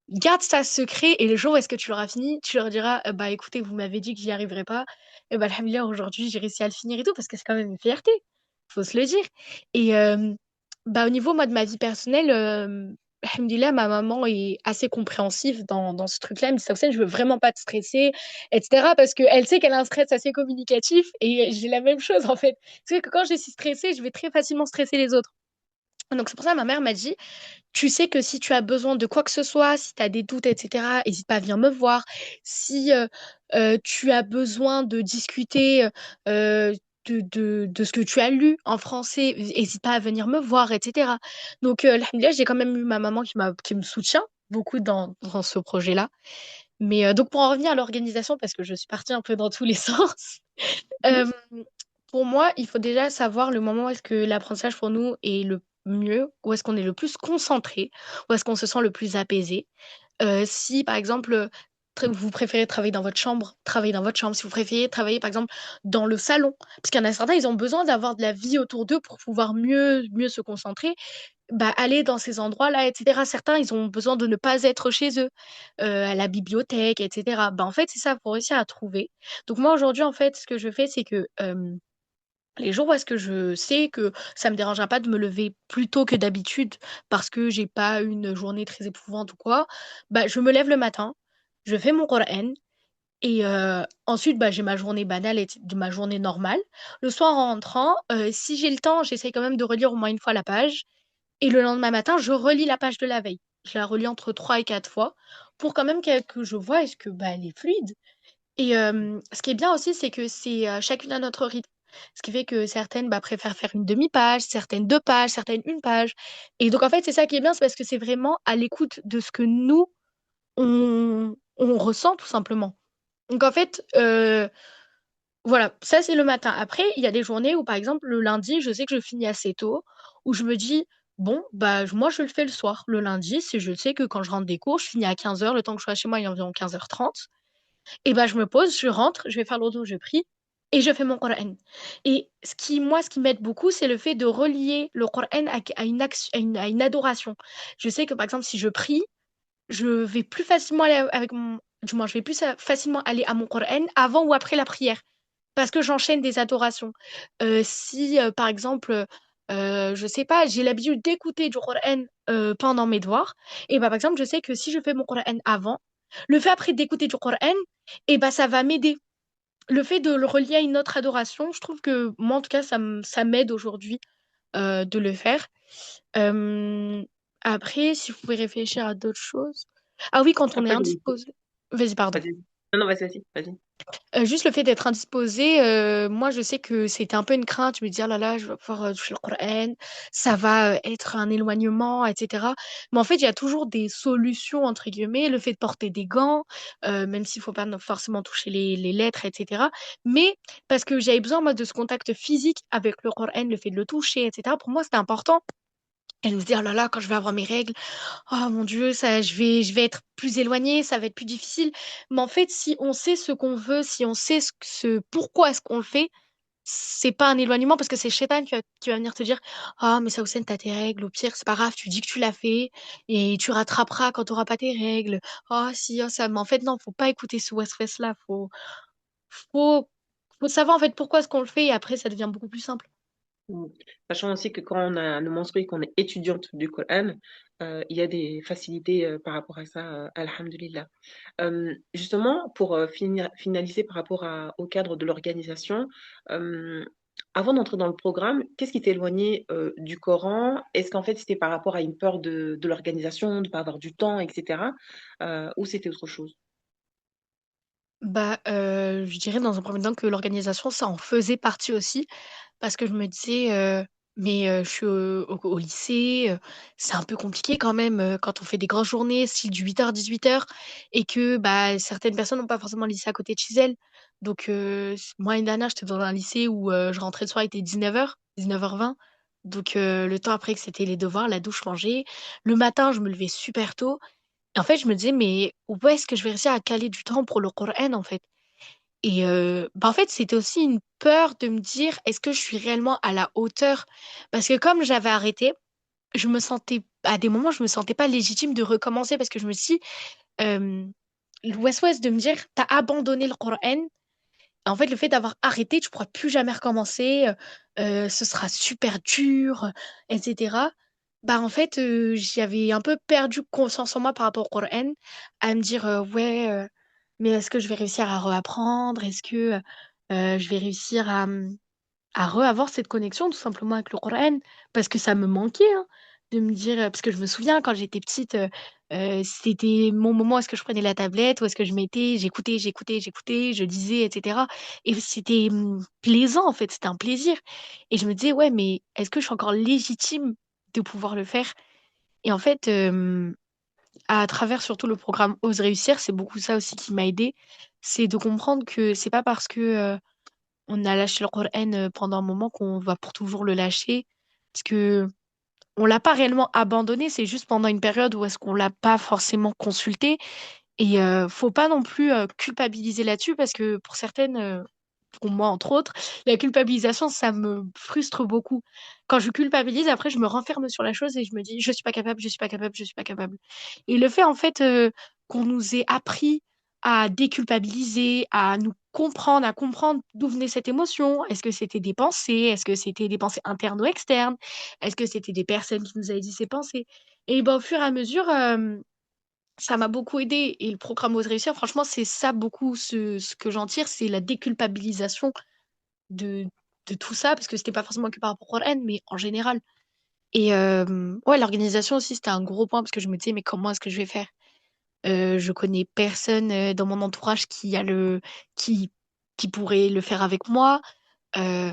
Garde ça secret et le jour où est-ce que tu l'auras fini, tu leur diras, bah écoutez, vous m'avez dit que j'y arriverais pas. Et bah, alhamdoulilah, aujourd'hui, j'ai réussi à le finir et tout parce que c'est quand même une fierté. Faut se le dire. Et bah, au niveau, moi, de ma vie personnelle, alhamdoulilah, ma maman est assez compréhensive dans ce truc-là. Elle me dit, Hacène, je veux vraiment pas te stresser, etc. Parce qu'elle sait qu'elle a un stress assez communicatif et j'ai la même chose en fait. C'est que quand je suis stressée, je vais très facilement stresser les autres. Donc c'est pour ça que ma mère m'a dit, tu sais que si tu as besoin de quoi que ce soit, si tu as des doutes, etc., n'hésite pas à venir me voir. Si tu as besoin de discuter de ce que tu as lu en français, n'hésite pas à venir me voir, etc. Donc, alhamdoulilah, j'ai quand même eu ma maman qui me soutient beaucoup dans ce projet-là. Mais donc pour en revenir à l'organisation, parce que je suis partie un peu dans tous les sens, Mhm. euh, pour moi, il faut déjà savoir le moment où est-ce que l'apprentissage pour nous est le mieux, où est-ce qu'on est le plus concentré, où est-ce qu'on se sent le plus apaisé. Si, par exemple, vous préférez travailler dans votre chambre, travaillez dans votre chambre. Si vous préférez travailler, par exemple, dans le salon, parce qu'il y en a certains, ils ont besoin d'avoir de la vie autour d'eux pour pouvoir mieux se concentrer, bah, aller dans ces endroits-là, etc. Certains, ils ont besoin de ne pas être chez eux, à la bibliothèque, etc. Bah, en fait, c'est ça, pour réussir à trouver. Donc moi, aujourd'hui, en fait, ce que je fais, c'est que les jours où est-ce que je sais que ça me dérangera pas de me lever plus tôt que d'habitude parce que j'ai pas une journée très éprouvante ou quoi, bah, je me lève le matin, je fais mon Coran et ensuite, bah, j'ai ma journée banale et de ma journée normale. Le soir, en rentrant, si j'ai le temps, j'essaye quand même de relire au moins une fois la page. Et le lendemain matin, je relis la page de la veille. Je la relis entre 3 et 4 fois pour quand même que je vois est-ce que bah, elle est fluide. Et ce qui est bien aussi, c'est que c'est chacune à notre rythme. Ce qui fait que certaines bah, préfèrent faire une demi-page, certaines deux pages, certaines une page. Et donc, en fait, c'est ça qui est bien, c'est parce que c'est vraiment à l'écoute de ce que nous, on ressent tout simplement. Donc, en fait, voilà, ça c'est le matin. Après, il y a des journées où, par exemple, le lundi, je sais que je finis assez tôt, où je me dis, bon, bah, moi, je le fais le soir. Le lundi, si je sais que quand je rentre des cours, je finis à 15h, le temps que je sois chez moi, il est environ 15h30. Et bah, je me pose, je rentre, je vais faire l'audio, je prie, et je fais mon Coran. Et ce qui m'aide beaucoup, c'est le fait de relier le Coran à une action, à une adoration. Je sais que, par exemple, si je prie, je vais plus facilement aller avec mon... Du moins, je vais plus facilement aller à mon Coran avant ou après la prière parce que j'enchaîne des adorations. Si, par exemple, je sais pas, j'ai l'habitude d'écouter du Coran pendant mes devoirs, et bah, par exemple, je sais que si je fais mon Coran avant, le fait après d'écouter du Coran, et bah, ça va m'aider. Le fait de le relier à une autre adoration, je trouve que moi, en tout cas, ça m'aide aujourd'hui de le faire. Euh, Après, si vous pouvez réfléchir à d'autres choses. Ah oui, quand on est Après, j'ai- indisposé. Vas-y, pardon. vas-y. Non, non, vas-y, vas-y. Juste le fait d'être indisposé, moi je sais que c'était un peu une crainte. Je me disais, oh là là, je vais pouvoir toucher le Coran, ça va être un éloignement, etc. Mais en fait, il y a toujours des solutions, entre guillemets, le fait de porter des gants, même s'il faut pas forcément toucher les lettres, etc. Mais parce que j'avais besoin, moi, de ce contact physique avec le Coran, le fait de le toucher, etc. Pour moi, c'était important. Et je me disais, oh là là, quand je vais avoir mes règles, oh mon Dieu, ça, je vais être plus éloignée, ça va être plus difficile. Mais en fait, si on sait ce qu'on veut, si on sait pourquoi est-ce qu'on le fait, c'est pas un éloignement parce que c'est Shaitan qui va venir te dire, ah, mais ça, Hussein, t'as tes règles. Au pire, c'est pas grave, tu dis que tu l'as fait et tu rattraperas quand t'auras pas tes règles. Oh, si, oh, ça. Mais en fait, non, faut pas écouter ce West-West-là. Faut, faut savoir en fait pourquoi est-ce qu'on le fait et après, ça devient beaucoup plus simple. Mm. Sachant aussi que quand on a nos menstrues, qu'on est étudiante du Coran, il y a des facilités par rapport à ça, alhamdulillah. Justement, pour finaliser par rapport au cadre de l'organisation, euh, avant d'entrer dans le programme, qu'est-ce qui t'éloignait du Coran? Est-ce qu'en fait c'était par rapport à une peur de l'organisation, de ne pas avoir du temps, etc. Ou c'était autre chose? Bah, je dirais dans un premier temps que l'organisation, ça en faisait partie aussi, parce que je me disais, je suis au lycée, c'est un peu compliqué quand même quand on fait des grandes journées, style du 8h, 18h, et que bah, certaines personnes n'ont pas forcément le lycée à côté de chez elles. Donc, moi, l'année dernière, j'étais dans un lycée où je rentrais le soir, il était 19h, 19h20. Donc, le temps après que c'était les devoirs, la douche, manger. Le matin, je me levais super tôt. En fait, je me disais, mais où est-ce que je vais réussir à caler du temps pour le Coran, en fait? Et bah, en fait, c'était aussi une peur de me dire, est-ce que je suis réellement à la hauteur? Parce que comme j'avais arrêté, je me sentais, à des moments, je me sentais pas légitime de recommencer parce que je me suis dit, euh, l'ouest-ouest de me dire, t'as abandonné le Coran. En fait, le fait d'avoir arrêté, tu pourras plus jamais recommencer, ce sera super dur, etc. Bah, en fait, j'avais un peu perdu confiance en moi par rapport au Coran, à me dire, ouais, mais est-ce que je vais réussir à reapprendre? Est-ce que je vais réussir à avoir cette connexion tout simplement avec le Coran? Parce que ça me manquait, hein, de me dire, parce que je me souviens quand j'étais petite, c'était mon moment, est-ce que je prenais la tablette ou est-ce que je mettais, j'écoutais, je lisais, etc. Et c'était plaisant en fait, c'était un plaisir. Et je me disais, ouais, mais est-ce que je suis encore légitime de pouvoir le faire? Et en fait, à travers surtout le programme Ose réussir, c'est beaucoup ça aussi qui m'a aidé. C'est de comprendre que c'est pas parce que on a lâché le Coran pendant un moment qu'on va pour toujours le lâcher. Parce que on l'a pas réellement abandonné, c'est juste pendant une période où est-ce qu'on l'a pas forcément consulté. Et faut pas non plus culpabiliser là-dessus parce que pour certaines, pour moi entre autres, la culpabilisation, ça me frustre beaucoup. Quand je culpabilise, après, je me renferme sur la chose et je me dis, je suis pas capable, je suis pas capable, je suis pas capable. Et le fait, en fait, qu'on nous ait appris à déculpabiliser, à nous comprendre, à comprendre d'où venait cette émotion, est-ce que c'était des pensées, est-ce que c'était des pensées internes ou externes, est-ce que c'était des personnes qui nous avaient dit ces pensées. Et ben, au fur et à mesure, ça m'a beaucoup aidé. Et le programme Ose réussir, franchement, c'est ça beaucoup ce que j'en tire, c'est la déculpabilisation de, de tout ça, parce que c'était pas forcément que par rapport au Coran, mais en général. Et ouais, l'organisation aussi, c'était un gros point, parce que je me disais, mais comment est-ce que je vais faire? Je connais personne dans mon entourage qui, qui pourrait le faire avec moi. Euh,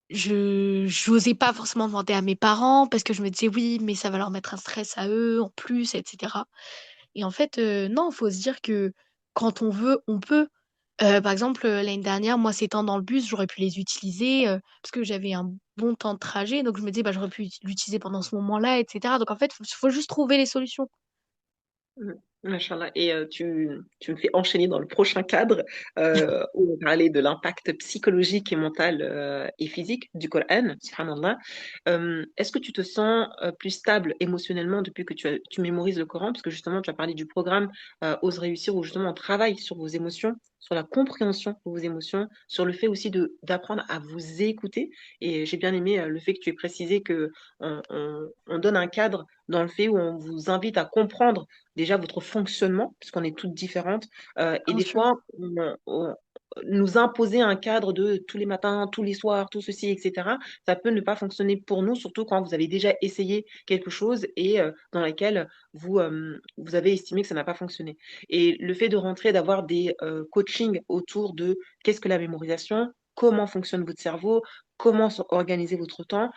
je j'osais pas forcément demander à mes parents, parce que je me disais, oui, mais ça va leur mettre un stress à eux en plus, etc. Et en fait, non, il faut se dire que quand on veut, on peut. Par exemple, l'année dernière, moi, ces temps dans le bus, j'aurais pu les utiliser parce que j'avais un bon temps de trajet. Donc, je me disais, bah, j'aurais pu l'utiliser pendant ce moment-là, etc. Donc, en fait, faut juste trouver les solutions. Mm. Machallah. Et tu me fais enchaîner dans le prochain cadre où on va parler de l'impact psychologique et mental et physique du Coran, subhanallah. Est-ce que tu te sens plus stable émotionnellement depuis que tu mémorises le Coran? Parce que justement, tu as parlé du programme Ose réussir où justement on travaille sur vos émotions, sur la compréhension de vos émotions, sur le fait aussi d'apprendre à vous écouter. Et j'ai bien aimé le fait que tu aies précisé que on donne un cadre dans le fait où on vous invite à comprendre déjà votre fonctionnement, puisqu'on est toutes différentes. Et Bien des sûr. fois, nous imposer un cadre de tous les matins, tous les soirs, tout ceci, etc., ça peut ne pas fonctionner pour nous, surtout quand vous avez déjà essayé quelque chose et dans laquelle vous avez estimé que ça n'a pas fonctionné. Et le fait de rentrer, d'avoir des coachings autour de qu'est-ce que la mémorisation, comment fonctionne votre cerveau, comment organiser votre temps,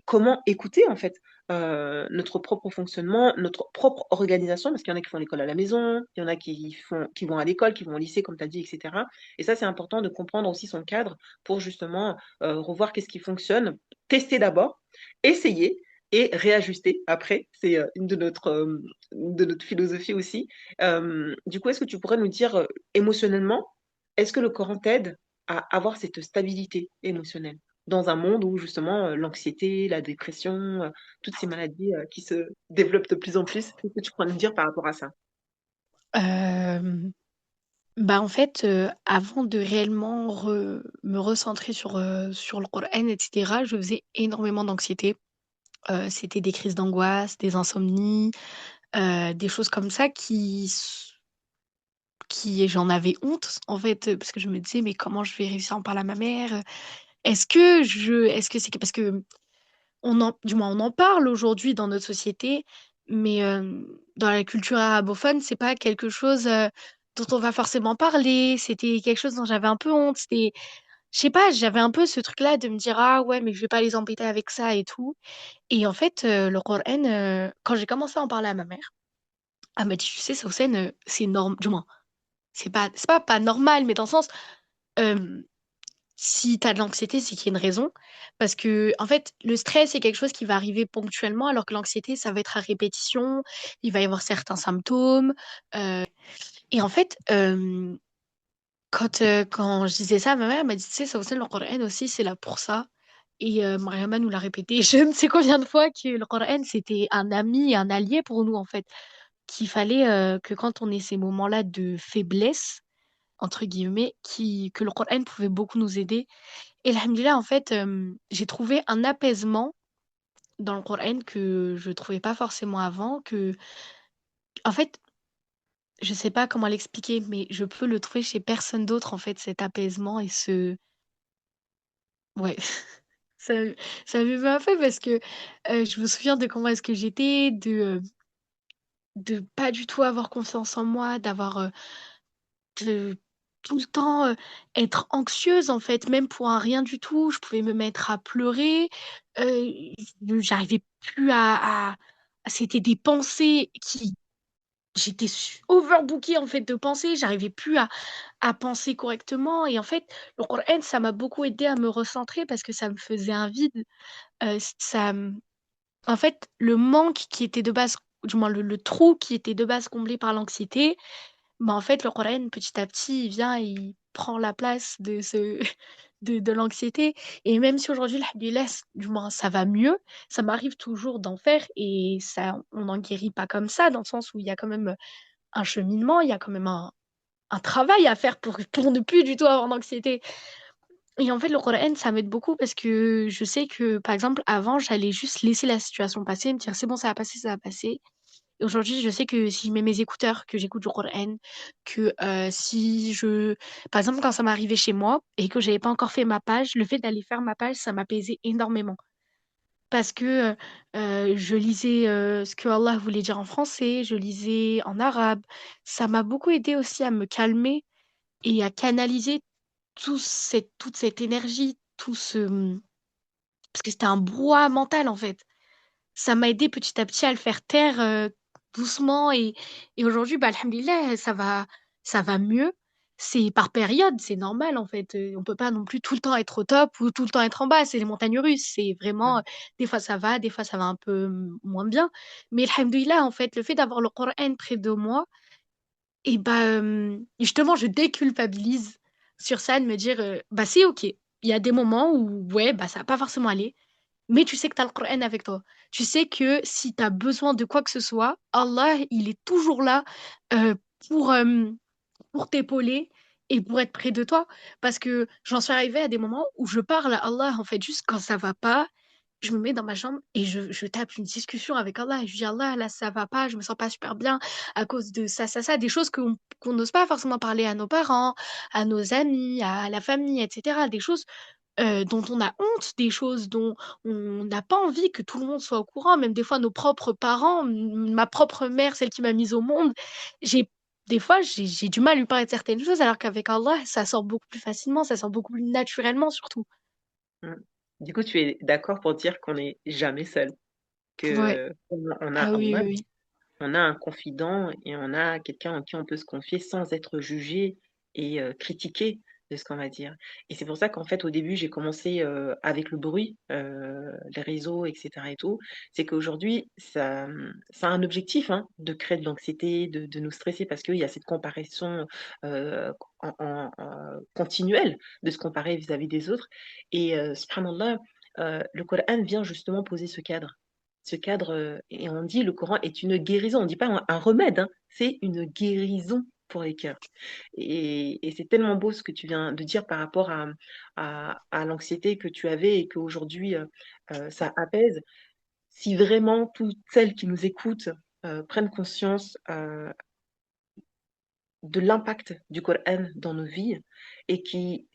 comment écouter en fait notre propre fonctionnement, notre propre organisation, parce qu'il y en a qui font l'école à la maison, il y en a qui vont à l'école, qui vont au lycée, comme tu as dit, etc. Et ça, c'est important de comprendre aussi son cadre pour justement revoir qu'est-ce qui fonctionne, tester d'abord, essayer et réajuster après. C'est une de notre philosophie aussi. Du coup, est-ce que tu pourrais nous dire émotionnellement, est-ce que le Coran t'aide à avoir cette stabilité émotionnelle dans un monde où justement l'anxiété, la dépression, toutes ces maladies qui se développent de plus en plus. Qu'est-ce que tu pourrais nous dire par rapport à ça? Euh, Bah en fait, avant de réellement me recentrer sur le Coran, etc., je faisais énormément d'anxiété. C'était des crises d'angoisse, des insomnies, des choses comme ça qui j'en avais honte en fait parce que je me disais mais comment je vais réussir à en parler à ma mère? Est-ce que c'est parce que du moins on en parle aujourd'hui dans notre société, mais dans la culture arabophone, c'est pas quelque chose dont on va forcément parler. C'était quelque chose dont j'avais un peu honte. Je sais pas, j'avais un peu ce truc-là de me dire ah ouais mais je vais pas les embêter avec ça et tout. Et en fait, le Coran, quand j'ai commencé à en parler à ma mère, elle m'a dit tu sais Saucène, c'est normal. Du moins c'est pas normal, mais dans le sens, euh, si tu as de l'anxiété, c'est qu'il y a une raison. Parce que, en fait, le stress, c'est quelque chose qui va arriver ponctuellement, alors que l'anxiété, ça va être à répétition. Il va y avoir certains symptômes. Et en fait, quand je disais ça à ma mère, elle m'a dit, tu sais, ça aussi, le Coran aussi, c'est là pour ça. Et Mariama nous l'a répété je ne sais combien de fois que le Coran, c'était un ami et un allié pour nous, en fait. Qu'il fallait que quand on ait ces moments-là de faiblesse, entre guillemets, que le Coran pouvait beaucoup nous aider. Et alhamdoulilah, en fait, j'ai trouvé un apaisement dans le Coran que je trouvais pas forcément avant, en fait, je sais pas comment l'expliquer, mais je peux le trouver chez personne d'autre, en fait, cet apaisement et ouais, ça, ça m'émeut un peu parce que je me souviens de comment est-ce que j'étais, de pas du tout avoir confiance en moi, de tout le temps être anxieuse en fait, même pour un rien du tout. Je pouvais me mettre à pleurer. J'arrivais plus C'était des pensées j'étais overbookée en fait de pensées, j'arrivais plus à penser correctement. Et en fait, le Coran, ça m'a beaucoup aidé à me recentrer parce que ça me faisait un vide. Ça, en fait, le manque qui était de base, du moins le trou qui était de base comblé par l'anxiété, bah, en fait, le Coran, petit à petit, il vient, il prend la place de de l'anxiété. Et même si aujourd'hui, alhamdoulilah, du moins, ça va mieux, ça m'arrive toujours d'en faire et ça, on n'en guérit pas comme ça, dans le sens où il y a quand même un cheminement, il y a quand même un travail à faire pour ne plus du tout avoir d'anxiété. Et en fait, le Coran, ça m'aide beaucoup parce que je sais que, par exemple, avant, j'allais juste laisser la situation passer, me dire c'est bon, ça va passer, ça va passer. Et aujourd'hui, je sais que si je mets mes écouteurs, que j'écoute du Coran, que si je... Par exemple, quand ça m'est arrivé chez moi et que j'avais pas encore fait ma page, le fait d'aller faire ma page, ça m'apaisait énormément. Parce que je lisais ce que Allah voulait dire en français, je lisais en arabe. Ça m'a beaucoup aidé aussi à me calmer et à canaliser toute cette énergie, tout ce... Parce que c'était un brouhaha mental, en fait. Ça m'a aidé petit à petit à le faire taire doucement. Et aujourd'hui, bah, alhamdoulilah, ça va mieux. C'est par période, c'est normal, en fait. On peut pas non plus tout le temps être au top ou tout le temps être en bas. C'est les montagnes russes. C'est vraiment, des fois ça va, des fois ça va un peu moins bien. Mais alhamdoulilah, en fait, le fait d'avoir le Coran près de moi, et bah, justement, je déculpabilise sur ça, de me dire, bah, c'est OK. Il y a des moments où, ouais, bah, ça va pas forcément aller, mais tu sais que tu as le Coran avec toi. Tu sais que si tu as besoin de quoi que ce soit, Allah, il est toujours là euh, pour, euh, pour t'épauler et pour être près de toi. Parce que j'en suis arrivée à des moments où je parle à Allah, en fait, juste quand ça va pas, je me mets dans ma chambre et je tape une discussion avec Allah. Et je dis, Allah, là, ça va pas, je me sens pas super bien à cause de ça, des choses qu'on n'ose pas forcément parler à nos parents, à nos amis, à la famille, etc. Des choses dont on a honte, des choses dont on n'a pas envie que tout le monde soit au courant, même des fois nos propres parents, ma propre mère, celle qui m'a mise au monde. J'ai Des fois, j'ai du mal à lui parler de certaines choses, alors qu'avec Allah, ça sort beaucoup plus facilement, ça sort beaucoup plus naturellement, surtout. Mm. Du coup, tu es d'accord pour dire qu'on n'est jamais seul, Ouais. que on a Ah oui, Allah, oui, oui. on a un confident et on a quelqu'un en qui on peut se confier sans être jugé et critiqué de ce qu'on va dire. Et c'est pour ça qu'en fait, au début, j'ai commencé avec le bruit, les réseaux, etc. et tout. C'est qu'aujourd'hui, ça a un objectif hein, de créer de l'anxiété, de nous stresser parce qu'il y a cette comparaison continuelle de se comparer vis-à-vis des autres. Et subhanallah, le Coran vient justement poser ce cadre. Ce cadre, et on dit le Coran est une guérison, on ne dit pas un remède, hein, c'est une guérison pour les cœurs. Et c'est tellement beau ce que tu viens de dire par rapport à l'anxiété que tu avais et qu'aujourd'hui ça apaise. Si vraiment toutes celles qui nous écoutent prennent conscience de l'impact du Coran dans nos vies et il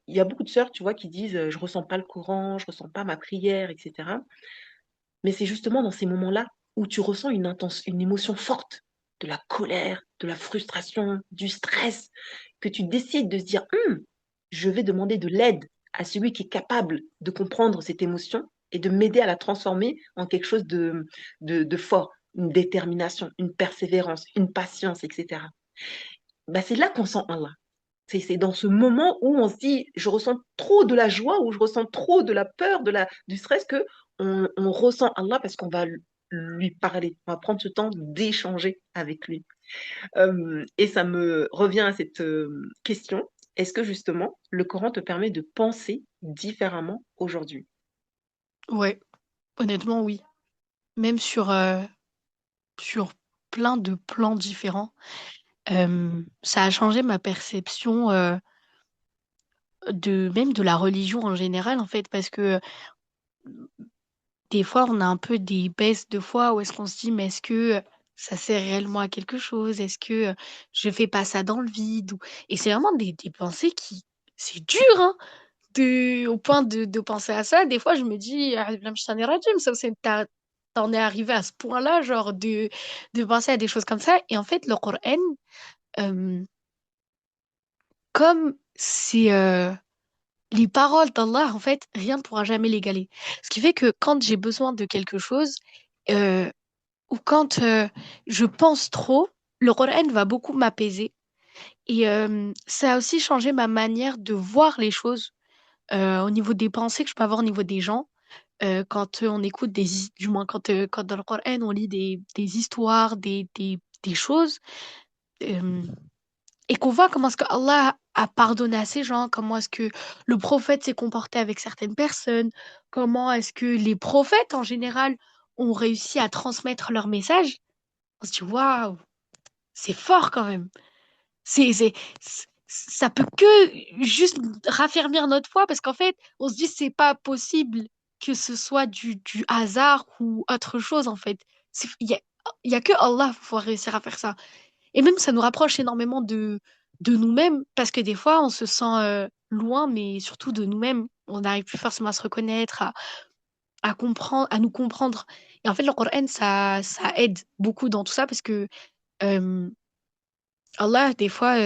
y a beaucoup de sœurs, tu vois, qui disent je ressens pas le Coran, je ressens pas ma prière, etc. Mais c'est justement dans ces moments-là où tu ressens une émotion forte, de la colère, de la frustration, du stress, que tu décides de se dire, je vais demander de l'aide à celui qui est capable de comprendre cette émotion et de m'aider à la transformer en quelque chose de fort, une détermination, une persévérance, une patience, etc. Bah, c'est là qu'on sent Allah. C'est dans ce moment où on se dit, je ressens trop de la joie, ou je ressens trop de la peur, du stress, que on ressent Allah parce qu'on va lui parler. On va prendre ce temps d'échanger avec lui. Et ça me revient à cette question. Est-ce que justement, le Coran te permet de penser différemment aujourd'hui? Ouais, honnêtement, oui. Même sur plein de plans différents. Ça a changé ma perception même de la religion en général, en fait, parce que des fois, on a un peu des baisses de foi où est-ce qu'on se dit, mais est-ce que ça sert réellement à quelque chose? Est-ce que je fais pas ça dans le vide? Et c'est vraiment des pensées qui... C'est dur, hein, au point de penser à ça. Des fois, je me dis, ah, ça, t'en es arrivé à ce point-là, genre de penser à des choses comme ça. Et en fait, le Coran, euh, comme c'est les paroles d'Allah, en fait, rien ne pourra jamais l'égaler. Ce qui fait que quand j'ai besoin de quelque chose, euh, ou quand je pense trop, le Coran va beaucoup m'apaiser. Et ça a aussi changé ma manière de voir les choses au niveau des pensées que je peux avoir au niveau des gens. Quand on écoute du moins quand dans le Coran on lit des histoires, des choses, euh, et qu'on voit comment est-ce que Allah a pardonné à ces gens, comment est-ce que le prophète s'est comporté avec certaines personnes, comment est-ce que les prophètes en général ont réussi à transmettre leur message, on se dit waouh, c'est fort quand même. Ça peut que juste raffermir notre foi parce qu'en fait, on se dit c'est pas possible que ce soit du hasard ou autre chose en fait. Il y a que Allah pour pouvoir réussir à faire ça. Et même ça nous rapproche énormément de nous-mêmes parce que des fois on se sent loin, mais surtout de nous-mêmes. On n'arrive plus forcément à se reconnaître, à comprendre, à nous comprendre. Et en fait, le Coran, ça aide beaucoup dans tout ça parce que euh, Allah, des fois,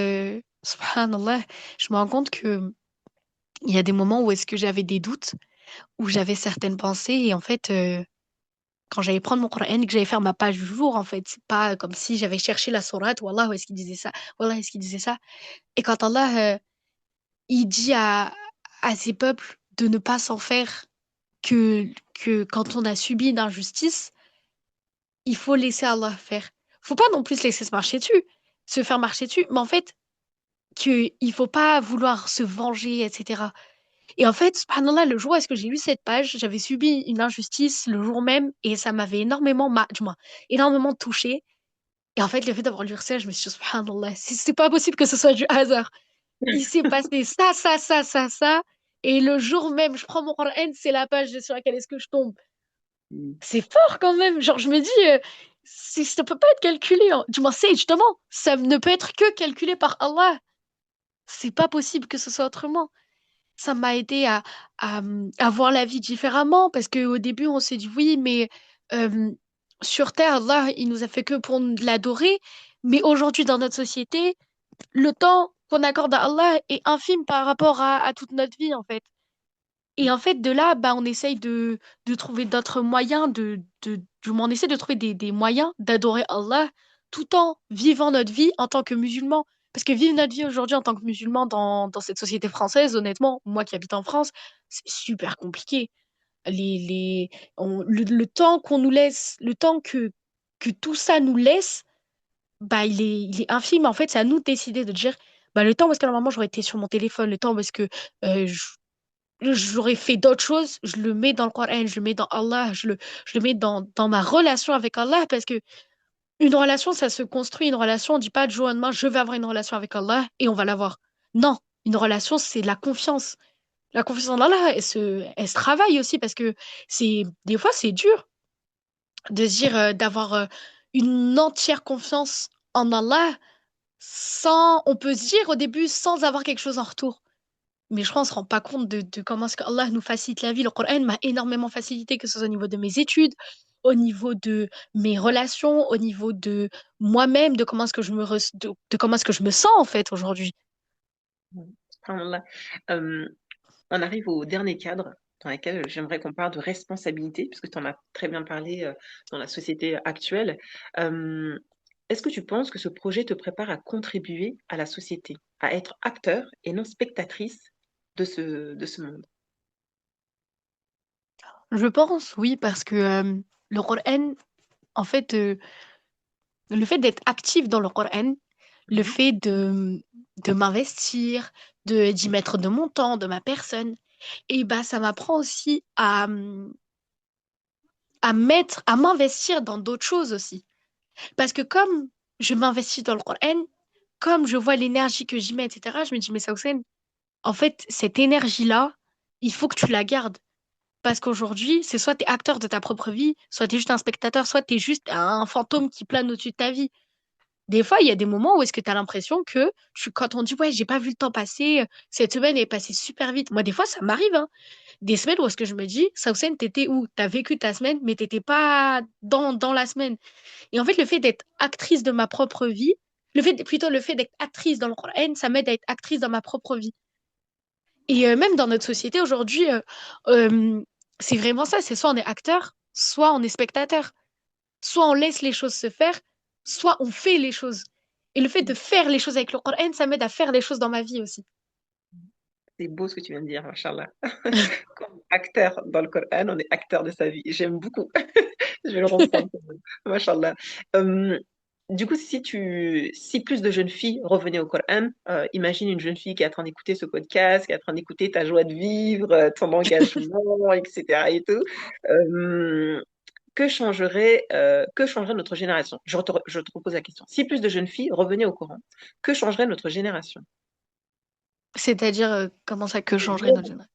subhanallah, je me rends compte que il y a des moments où est-ce que j'avais des doutes, où j'avais certaines pensées, et en fait, quand j'allais prendre mon Coran et que j'allais faire ma page du jour, en fait, c'est pas comme si j'avais cherché la sourate, Wallah, où est-ce qu'il disait ça, Wallah, est-ce qu'il disait ça. Et quand Allah, il dit à ses peuples de ne pas s'en faire que quand on a subi une injustice, il faut laisser Allah faire. Faut pas non plus se laisser se marcher dessus, se faire marcher dessus, mais en fait, qu'il faut pas vouloir se venger, etc. Et en fait, subhanallah, le jour où est-ce que j'ai lu cette page, j'avais subi une injustice le jour même et ça m'avait du moins, énormément touchée. Et en fait, le fait d'avoir lu ça, je me suis dit, subhanallah, c'est pas possible que ce soit du hasard. Il s'est passé ça. Et le jour même, je prends mon Coran, c'est la page sur laquelle est-ce que je tombe. Mm. C'est fort quand même. Genre, je me dis, ça peut pas être calculé, hein. Du moins, c'est justement, ça ne peut être que calculé par Allah. C'est pas possible que ce soit autrement. Ça m'a aidé à voir la vie différemment parce qu'au début, on s'est dit oui, mais euh, sur Terre, Allah, il nous a fait que pour l'adorer. Mais aujourd'hui, dans notre société, le temps qu'on accorde à Allah est infime par rapport à toute notre vie, en fait. Et en fait, de là, bah, on essaye de trouver d'autres moyens, du moins, on essaie de trouver des moyens d'adorer Allah tout en vivant notre vie en tant que musulman. Parce que vivre notre vie aujourd'hui en tant que musulman dans cette société française, honnêtement, moi qui habite en France, c'est super compliqué. Le temps qu'on nous laisse, le temps que tout ça nous laisse, bah, il est infime. En fait, c'est à nous de décider de dire, bah, le temps parce que normalement j'aurais été sur mon téléphone, le temps parce que euh, j'aurais fait d'autres choses, je le mets dans le Coran, je le mets dans Allah, je le mets dans ma relation avec Allah, parce que une relation, ça se construit, une relation, on dit pas du jour au lendemain, je vais avoir une relation avec Allah et on va l'avoir. Non, une relation, c'est de la confiance. La confiance en Allah, elle se travaille aussi, parce que des fois, c'est dur de se dire, d'avoir une entière confiance en Allah on peut se dire au début, sans avoir quelque chose en retour. Mais je crois qu'on se rend pas compte de comment est-ce que Allah nous facilite la vie. Le Coran m'a énormément facilité, que ce soit au niveau de mes études, au niveau de mes relations, au niveau de moi-même, de comment est-ce que de comment est-ce que je me sens en fait aujourd'hui. Subhanallah. Euh, on arrive au dernier cadre dans lequel j'aimerais qu'on parle de responsabilité, puisque tu en as très bien parlé dans la société actuelle. Euh, Est-ce que tu penses que ce projet te prépare à contribuer à la société, à être acteur et non spectatrice de ce monde? Je pense, oui, parce que le Coran, en fait, le fait d'être actif dans le Coran, le Mhm. fait de m'investir, d'y mettre de mon temps, de ma personne, et bah ça m'apprend aussi à m'investir dans d'autres choses aussi. Parce que comme je m'investis dans le Coran, comme je vois l'énergie que j'y mets, etc., je me dis, mais Sausen, en fait, cette énergie-là, il faut que tu la gardes. Parce qu'aujourd'hui, c'est soit tu es acteur de ta propre vie, soit tu es juste un spectateur, soit tu es juste un fantôme qui plane au-dessus de ta vie. Des fois, il y a des moments où est-ce que tu as l'impression que quand on dit, ouais, j'ai pas vu le temps passer, cette semaine est passée super vite. Moi, des fois, ça m'arrive, hein. Des semaines où est-ce que je me dis, Sausen, t'étais où? T'as vécu ta semaine, mais t'étais pas dans la semaine. Et en fait, le fait d'être actrice de ma propre vie, plutôt le fait d'être actrice dans le Coran, ça m'aide à être actrice dans ma propre vie. Et même dans notre société aujourd'hui, euh, c'est vraiment ça, c'est soit on est acteur, soit on est spectateur. Soit on laisse les choses se faire, soit on fait les choses. Et le fait de faire les choses avec le Coran, ça m'aide à faire les choses dans ma vie aussi. C'est beau ce que tu viens de dire, machallah. Comme acteur dans le Coran, on est acteur de sa vie. J'aime beaucoup. Je vais le reprendre. Machallah. Euh, du coup, si plus de jeunes filles revenaient au Coran, imagine une jeune fille qui est en train d'écouter ce podcast, qui est en train d'écouter ta joie de vivre, ton engagement, etc. et tout. Euh, que changerait notre génération? Je te repose la question. Si plus de jeunes filles revenaient au Coran, que changerait notre génération? C'est-à-dire, comment ça que changerait notre génération?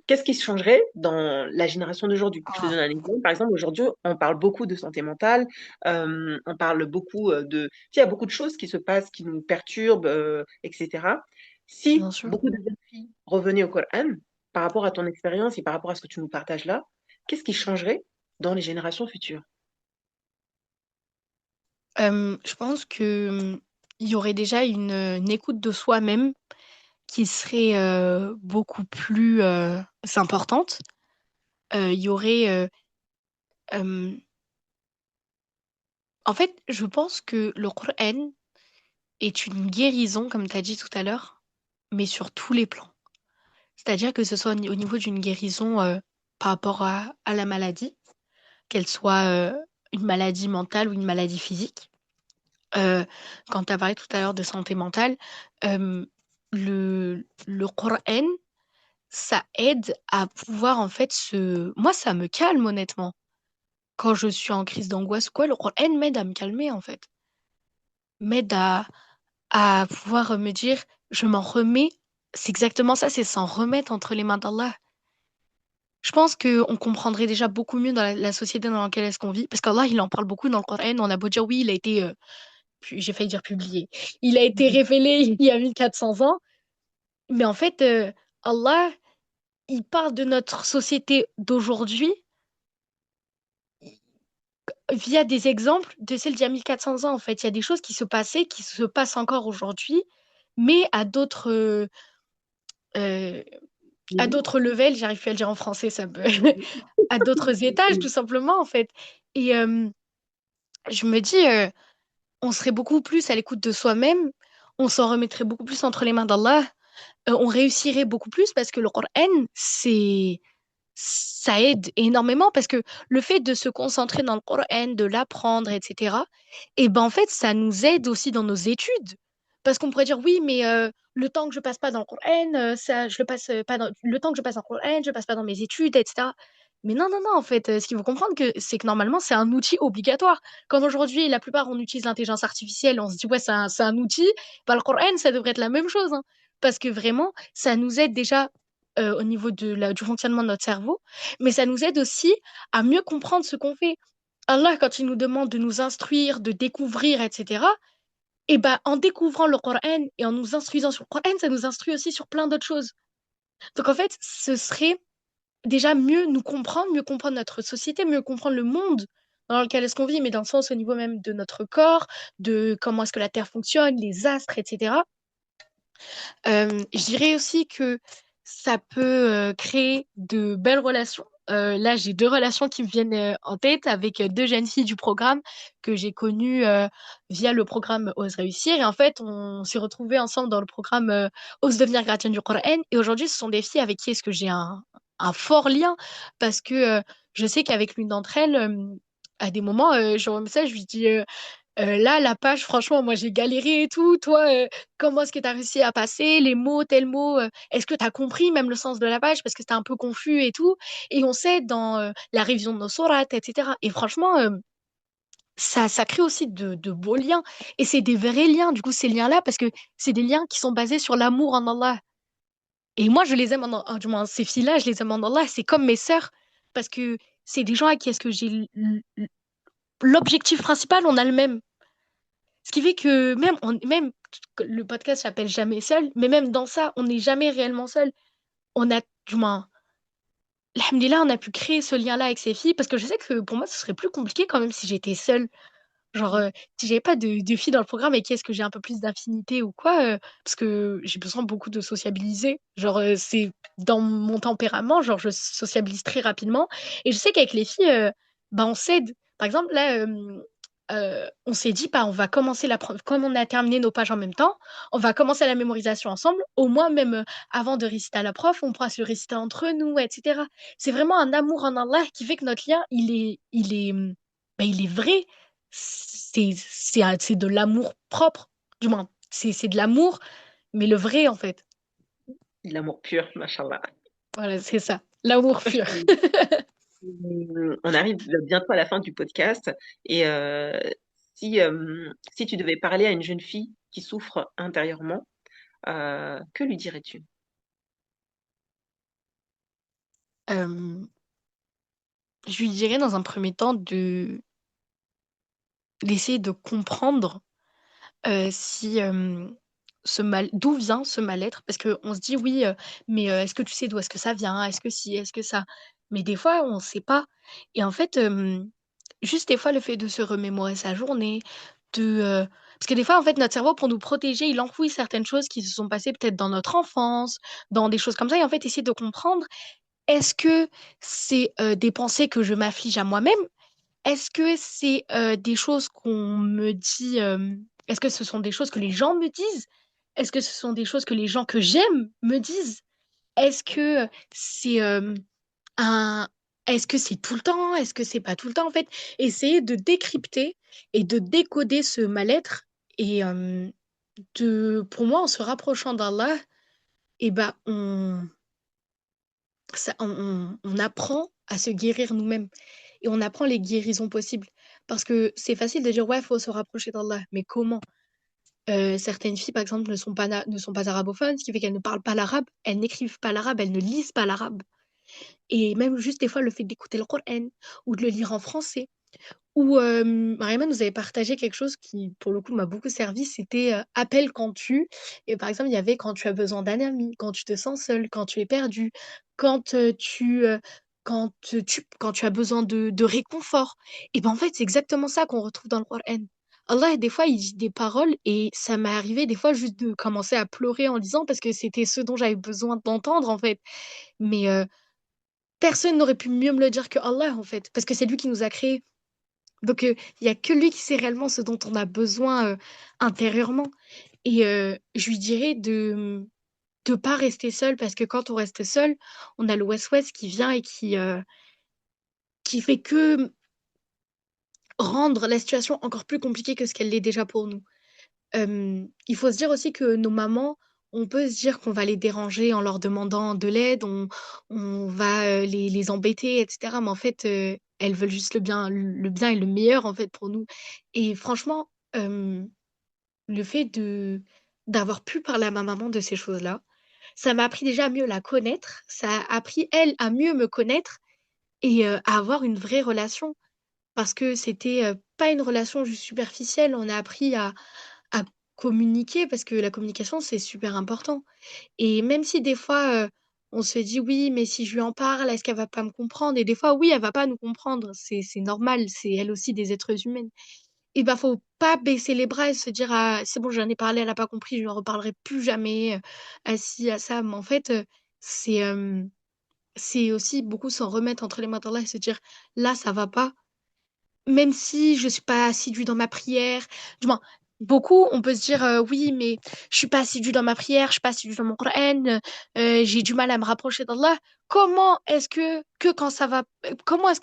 Qu'est-ce qui se changerait dans la génération d'aujourd'hui? Je te Ah, donne un exemple. Par exemple, aujourd'hui, on parle beaucoup de santé mentale, on parle beaucoup de... Il y a beaucoup de choses qui se passent, qui nous perturbent, etc. bien Si sûr. beaucoup de jeunes filles revenaient au Coran, par rapport à ton expérience et par rapport à ce que tu nous partages là, qu'est-ce qui changerait dans les générations futures? Je pense que il y aurait déjà une écoute de soi-même qui serait beaucoup plus importante. Il y aurait, euh, en fait, je pense que le Coran est une guérison, comme tu as dit tout à l'heure, mais sur tous les plans. C'est-à-dire que ce soit au niveau d'une guérison par rapport à la maladie, qu'elle soit une maladie mentale ou une maladie physique. Euh, Quand tu as parlé tout à l'heure de santé mentale, euh, le Coran, ça aide à pouvoir en fait se... Moi, ça me calme honnêtement. Quand je suis en crise d'angoisse ou quoi, le Coran m'aide à me calmer en fait. M'aide à pouvoir me dire, je m'en remets. C'est exactement ça, c'est s'en remettre entre les mains d'Allah. Je pense qu'on comprendrait déjà beaucoup mieux dans la société dans laquelle est-ce qu'on vit. Parce qu'Allah, il en parle beaucoup dans le Coran. On a beau dire, oui, il a été, j'ai failli dire publié. Il a été révélé il y a 1400 ans. Mais en fait, Allah, il parle de notre société d'aujourd'hui via des exemples de celle d'il y a 1400 ans. En fait, il y a des choses qui se passaient, qui se passent encore aujourd'hui, mais euh, à Mhm. d'autres levels, j'arrive plus à le dire en français, ça me... à d'autres étages, tout simplement, en fait. Et je me dis, on serait beaucoup plus à l'écoute de soi-même, on s'en remettrait beaucoup plus entre les mains d'Allah, on réussirait beaucoup plus parce que le Coran, ça aide énormément parce que le fait de se concentrer dans le Coran, de l'apprendre, etc., et ben en fait, ça nous aide aussi dans nos études. Parce qu'on pourrait dire, oui, mais le temps que je passe pas dans le Coran, ça, je le passe pas dans... le temps que je passe dans le Coran, je passe pas dans mes études, etc. Mais non, non, non, en fait, ce qu'il faut comprendre, c'est que normalement, c'est un outil obligatoire. Quand aujourd'hui, la plupart, on utilise l'intelligence artificielle, on se dit, ouais, c'est un outil, bah, le Coran, ça devrait être la même chose, hein. Parce que vraiment, ça nous aide déjà au niveau du fonctionnement de notre cerveau, mais ça nous aide aussi à mieux comprendre ce qu'on fait. Allah, quand il nous demande de nous instruire, de découvrir, etc., et ben, en découvrant le Coran et en nous instruisant sur le Coran, ça nous instruit aussi sur plein d'autres choses. Donc en fait, ce serait déjà mieux comprendre notre société, mieux comprendre le monde dans lequel est-ce qu'on vit, mais dans le sens au niveau même de notre corps, de comment est-ce que la Terre fonctionne, les astres, etc. Je dirais aussi que ça peut créer de belles relations. Là, j'ai deux relations qui me viennent en tête avec deux jeunes filles du programme que j'ai connues via le programme Ose Réussir. Et en fait, on s'est retrouvés ensemble dans le programme Ose devenir gardienne du Coran. Et aujourd'hui, ce sont des filles avec qui est-ce que j'ai un fort lien parce que je sais qu'avec l'une d'entre elles, à des moments, j'envoie un message, je lui dis là, la page, franchement, moi j'ai galéré et tout. Toi, comment est-ce que tu as réussi à passer les mots, tel mot est-ce que tu as compris même le sens de la page parce que c'était un peu confus et tout. Et on sait dans la révision de nos sourates, etc. Et franchement, ça crée aussi de beaux liens. Et c'est des vrais liens, du coup, ces liens-là, parce que c'est des liens qui sont basés sur l'amour en Allah. Et moi, je les aime du moins, ces filles-là, je les aime en Allah. C'est comme mes sœurs, parce que c'est des gens à qui est-ce que j'ai l'objectif principal, on a le même. Ce qui fait que même le podcast s'appelle Jamais seul, mais même dans ça, on n'est jamais réellement seul. On a, du moins, alhamdoulilah, on a pu créer ce lien-là avec ces filles parce que je sais que pour moi, ce serait plus compliqué quand même si j'étais seule. Genre, si j'avais pas de filles dans le programme et qu'est-ce que j'ai un peu plus d'affinité ou quoi, parce que j'ai besoin beaucoup de sociabiliser. Genre, c'est dans mon tempérament, genre, je sociabilise très rapidement. Et je sais qu'avec les filles, bah, on s'aide. Par exemple, là, on s'est dit, bah, on va commencer comme on a terminé nos pages en même temps, on va commencer la mémorisation ensemble. Au moins, même avant de réciter à la prof, on pourra se le réciter entre nous, etc. C'est vraiment un amour en Allah qui fait que notre lien, bah, il est vrai. C'est de l'amour propre, du moins. C'est de l'amour, mais le vrai, en fait. De l'amour pur, machallah. Voilà, c'est ça. L'amour pur. On arrive bientôt à la fin du podcast et si tu devais parler à une jeune fille qui souffre intérieurement, que lui dirais-tu? Euh, je lui dirais dans un premier temps de d'essayer de comprendre si d'où vient ce mal-être, parce qu'on se dit oui, mais est-ce que tu sais d'où est-ce que ça vient? Est-ce que si, est-ce que ça? Mais des fois, on ne sait pas. Et en fait, juste des fois, le fait de se remémorer sa journée, parce que des fois, en fait, notre cerveau, pour nous protéger, il enfouit certaines choses qui se sont passées peut-être dans notre enfance, dans des choses comme ça, et en fait, essayer de comprendre, est-ce que c'est des pensées que je m'afflige à moi-même? Est-ce que c'est des choses qu'on me dit, est-ce que ce sont des choses que les gens me disent? Est-ce que ce sont des choses que les gens que j'aime me disent? Est-ce que c'est un... Est-ce que c'est tout le temps? Est-ce que c'est pas tout le temps? En fait, essayer de décrypter et de décoder ce mal-être. Et pour moi, en se rapprochant d'Allah, eh ben, on apprend à se guérir nous-mêmes et on apprend les guérisons possibles. Parce que c'est facile de dire, ouais, il faut se rapprocher d'Allah, mais comment? Certaines filles, par exemple, ne sont pas arabophones, ce qui fait qu'elles ne parlent pas l'arabe, elles n'écrivent pas l'arabe, elles ne lisent pas l'arabe. Et même juste des fois, le fait d'écouter le Coran ou de le lire en français. Ou Mariama nous avait partagé quelque chose qui, pour le coup, m'a beaucoup servi, c'était appelle quand tu. Et par exemple, il y avait quand tu as besoin d'un ami, quand tu te sens seul, quand tu es perdu, quand quand tu as besoin de réconfort. Et ben en fait, c'est exactement ça qu'on retrouve dans le Coran. Allah, des fois, il dit des paroles et ça m'est arrivé des fois juste de commencer à pleurer en lisant parce que c'était ce dont j'avais besoin d'entendre en fait. Mais personne n'aurait pu mieux me le dire que Allah en fait, parce que c'est lui qui nous a créés. Donc, il n'y a que lui qui sait réellement ce dont on a besoin intérieurement. Et je lui dirais de ne pas rester seul, parce que quand on reste seul, on a le West-West qui vient et qui fait que rendre la situation encore plus compliquée que ce qu'elle l'est déjà pour nous. Il faut se dire aussi que nos mamans, on peut se dire qu'on va les déranger en leur demandant de l'aide, on va les embêter, etc. Mais en fait, elles veulent juste le bien et le meilleur en fait pour nous. Et franchement, le fait d'avoir pu parler à ma maman de ces choses-là, ça m'a appris déjà à mieux la connaître, ça a appris elle à mieux me connaître et à avoir une vraie relation parce que c'était pas une relation juste superficielle, on a appris à communiquer parce que la communication, c'est super important. Et même si des fois, on se dit oui, mais si je lui en parle, est-ce qu'elle va pas me comprendre? Et des fois, oui, elle va pas nous comprendre. C'est normal, c'est elle aussi des êtres humains. Et bah, faut pas baisser les bras et se dire ah, c'est bon, j'en ai parlé, elle a pas compris, je lui en reparlerai plus jamais, à ci, à ça. Mais en fait, c'est c'est aussi beaucoup s'en remettre entre les mains d'Allah et se dire là, ça va pas même si je suis pas assidue dans ma prière, du moins, beaucoup, on peut se dire oui, mais je suis pas assidue dans ma prière, je suis pas assidue dans mon Coran, j'ai du mal à me rapprocher d'Allah. Comment est-ce que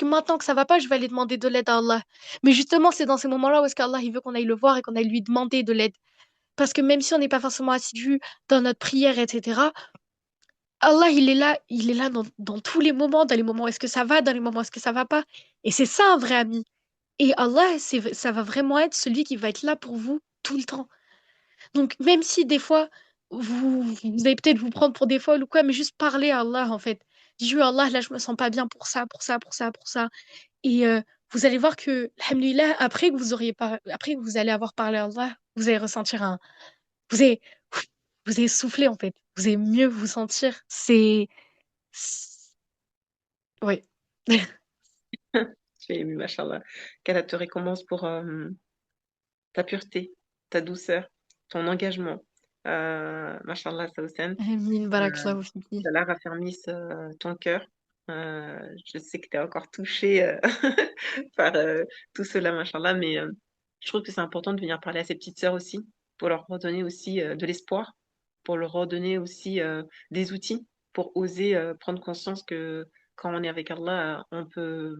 maintenant que ça va pas, je vais aller demander de l'aide à Allah? Mais justement, c'est dans ces moments-là où est-ce qu'Allah il veut qu'on aille le voir et qu'on aille lui demander de l'aide. Parce que même si on n'est pas forcément assidu dans notre prière, etc., Allah, il est là dans tous les moments, dans les moments où est-ce que ça va, dans les moments où est-ce que ça va pas. Et c'est ça un vrai ami. Et Allah, ça va vraiment être celui qui va être là pour vous tout le temps. Donc, même si des fois, vous allez peut-être vous prendre pour des folles ou quoi, mais juste parler à Allah, en fait. Dites, Allah, là, je me sens pas bien pour ça, pour ça, pour ça, pour ça. Et vous allez voir que, alhamdoulilah, après que vous allez avoir parlé à Allah, vous allez ressentir vous allez, vous allez souffler, en fait. Vous allez mieux vous sentir. Ouais. Tu es ému, machallah. Qu'Allah te récompense pour ta pureté, ta douceur, ton engagement. Machallah, Sawsen. Amin, Euh, barakallahu fiki. qu'Allah raffermisse ton cœur. Je sais que tu es encore touché par tout cela, machallah, mais Je trouve que c'est important de venir parler à ses petites sœurs aussi, pour leur redonner aussi de l'espoir, pour leur redonner aussi des outils pour oser prendre conscience que quand on est avec Allah, on peut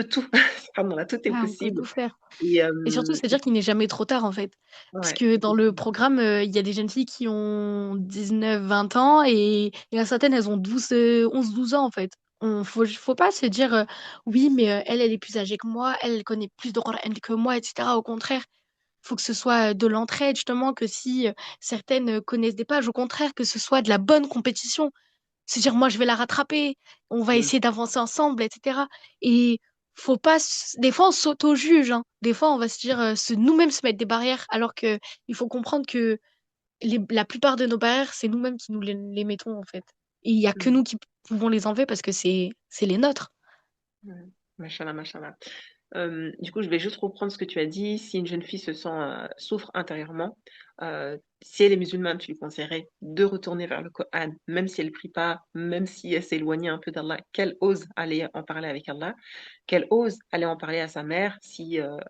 tout. Pardon, là, tout est Ah, on peut tout possible. faire. Et Et surtout, c'est dire qu'il n'est jamais trop tard, en fait. Parce ouais, que dans le effectivement. programme, il y a des jeunes filles qui ont 19, 20 ans et il y en a certaines, elles ont 11, 12 ans, en fait. Faut pas se dire, oui, mais elle est plus âgée que moi, elle connaît plus de Coran que moi, etc. Au contraire, faut que ce soit de l'entraide, justement, que si certaines connaissent des pages, au contraire, que ce soit de la bonne compétition. Se dire, moi, je vais la rattraper, on va Mm, essayer d'avancer ensemble, etc. Et faut pas. Des fois, on s'auto-juge, hein. Des fois, on va se dire, nous-mêmes se mettre des barrières, alors que il faut comprendre que la plupart de nos barrières, c'est nous-mêmes qui nous les mettons, en fait. Et il y a que mm, nous qui pouvons les enlever parce que c'est les nôtres. mm. Machallah, machallah. Du coup, je vais juste reprendre ce que tu as dit. Si une jeune fille souffre intérieurement, si elle est musulmane, tu lui conseillerais de retourner vers le Coran, même si elle prie pas, même si elle s'est éloignée un peu d'Allah, qu'elle ose aller en parler avec Allah, qu'elle ose aller en parler à sa mère,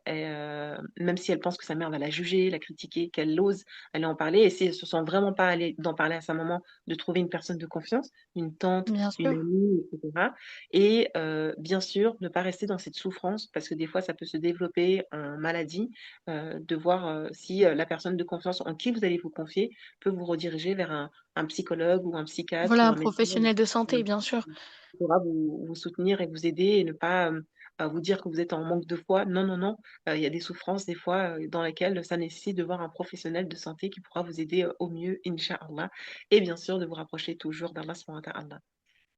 même si elle pense que sa mère va la juger, la critiquer, qu'elle ose aller en parler. Et si elle se sent vraiment pas aller d'en parler à sa maman, de trouver une personne de confiance, une tante, Bien une sûr. amie, etc. Et bien sûr, ne pas rester dans cette souffrance parce que des fois, ça peut se développer en maladie, de voir si la personne de confiance en qui vous allez vous confier peut vous rediriger vers un psychologue ou un psychiatre Voilà, ou un un médecin professionnel de santé, bien sûr. qui pourra vous soutenir et vous aider et ne pas vous dire que vous êtes en manque de foi. Non, non, non. Il y a des souffrances des fois dans lesquelles ça nécessite de voir un professionnel de santé qui pourra vous aider au mieux, Inch'Allah. Et bien sûr, de vous rapprocher toujours d'Allah subhanahu wa ta'ala.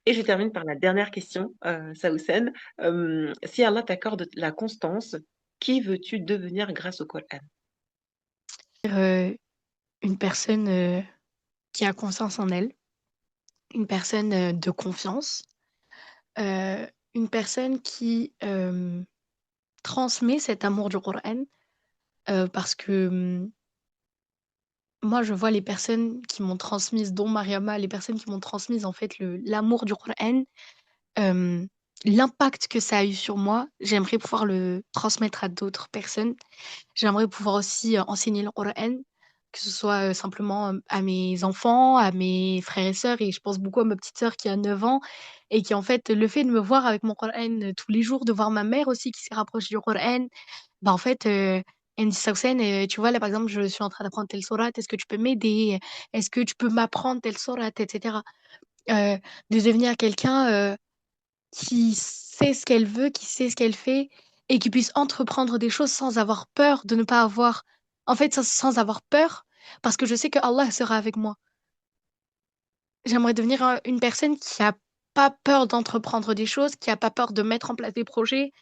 Et je termine par la dernière question, Saoussen. Si Allah t'accorde la constance, qui veux-tu devenir grâce au Coran? Euh, une personne qui a confiance en elle, une personne de confiance, euh, une personne qui transmet cet amour du Coran parce que moi, je vois les personnes qui m'ont transmise, dont Mariama, les personnes qui m'ont transmise en fait l'amour du Coran, euh, l'impact que ça a eu sur moi, j'aimerais pouvoir le transmettre à d'autres personnes. J'aimerais pouvoir aussi enseigner le Coran, que ce soit simplement à mes enfants, à mes frères et sœurs, et je pense beaucoup à ma petite sœur qui a 9 ans, et qui en fait, le fait de me voir avec mon Coran tous les jours, de voir ma mère aussi qui s'est rapprochée du Coran, bah en fait, elle me dit, Sausen, tu vois, là par exemple, je suis en train d'apprendre telle sourate, est-ce que tu peux m'aider? Est-ce que tu peux m'apprendre telle sourate, etc. Euh, de devenir quelqu'un qui sait ce qu'elle veut, qui sait ce qu'elle fait et qui puisse entreprendre des choses sans avoir peur de ne pas avoir, en fait, sans avoir peur, parce que je sais que Allah sera avec moi. J'aimerais devenir une personne qui a pas peur d'entreprendre des choses, qui a pas peur de mettre en place des projets,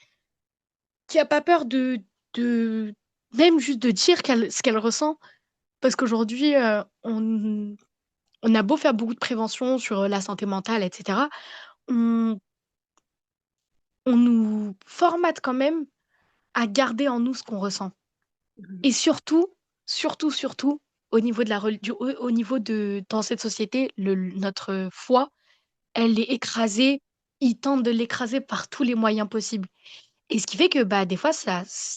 qui a pas peur de même juste de dire ce qu'elle ressent, parce qu'aujourd'hui, on a beau faire beaucoup de prévention sur la santé mentale, etc. On, on nous formate quand même à garder en nous ce qu'on ressent. Mhm. Et surtout, surtout, surtout, au niveau de au niveau de, dans cette société, notre foi, elle est écrasée, ils tentent de l'écraser par tous les moyens possibles. Et ce qui fait que bah, des fois,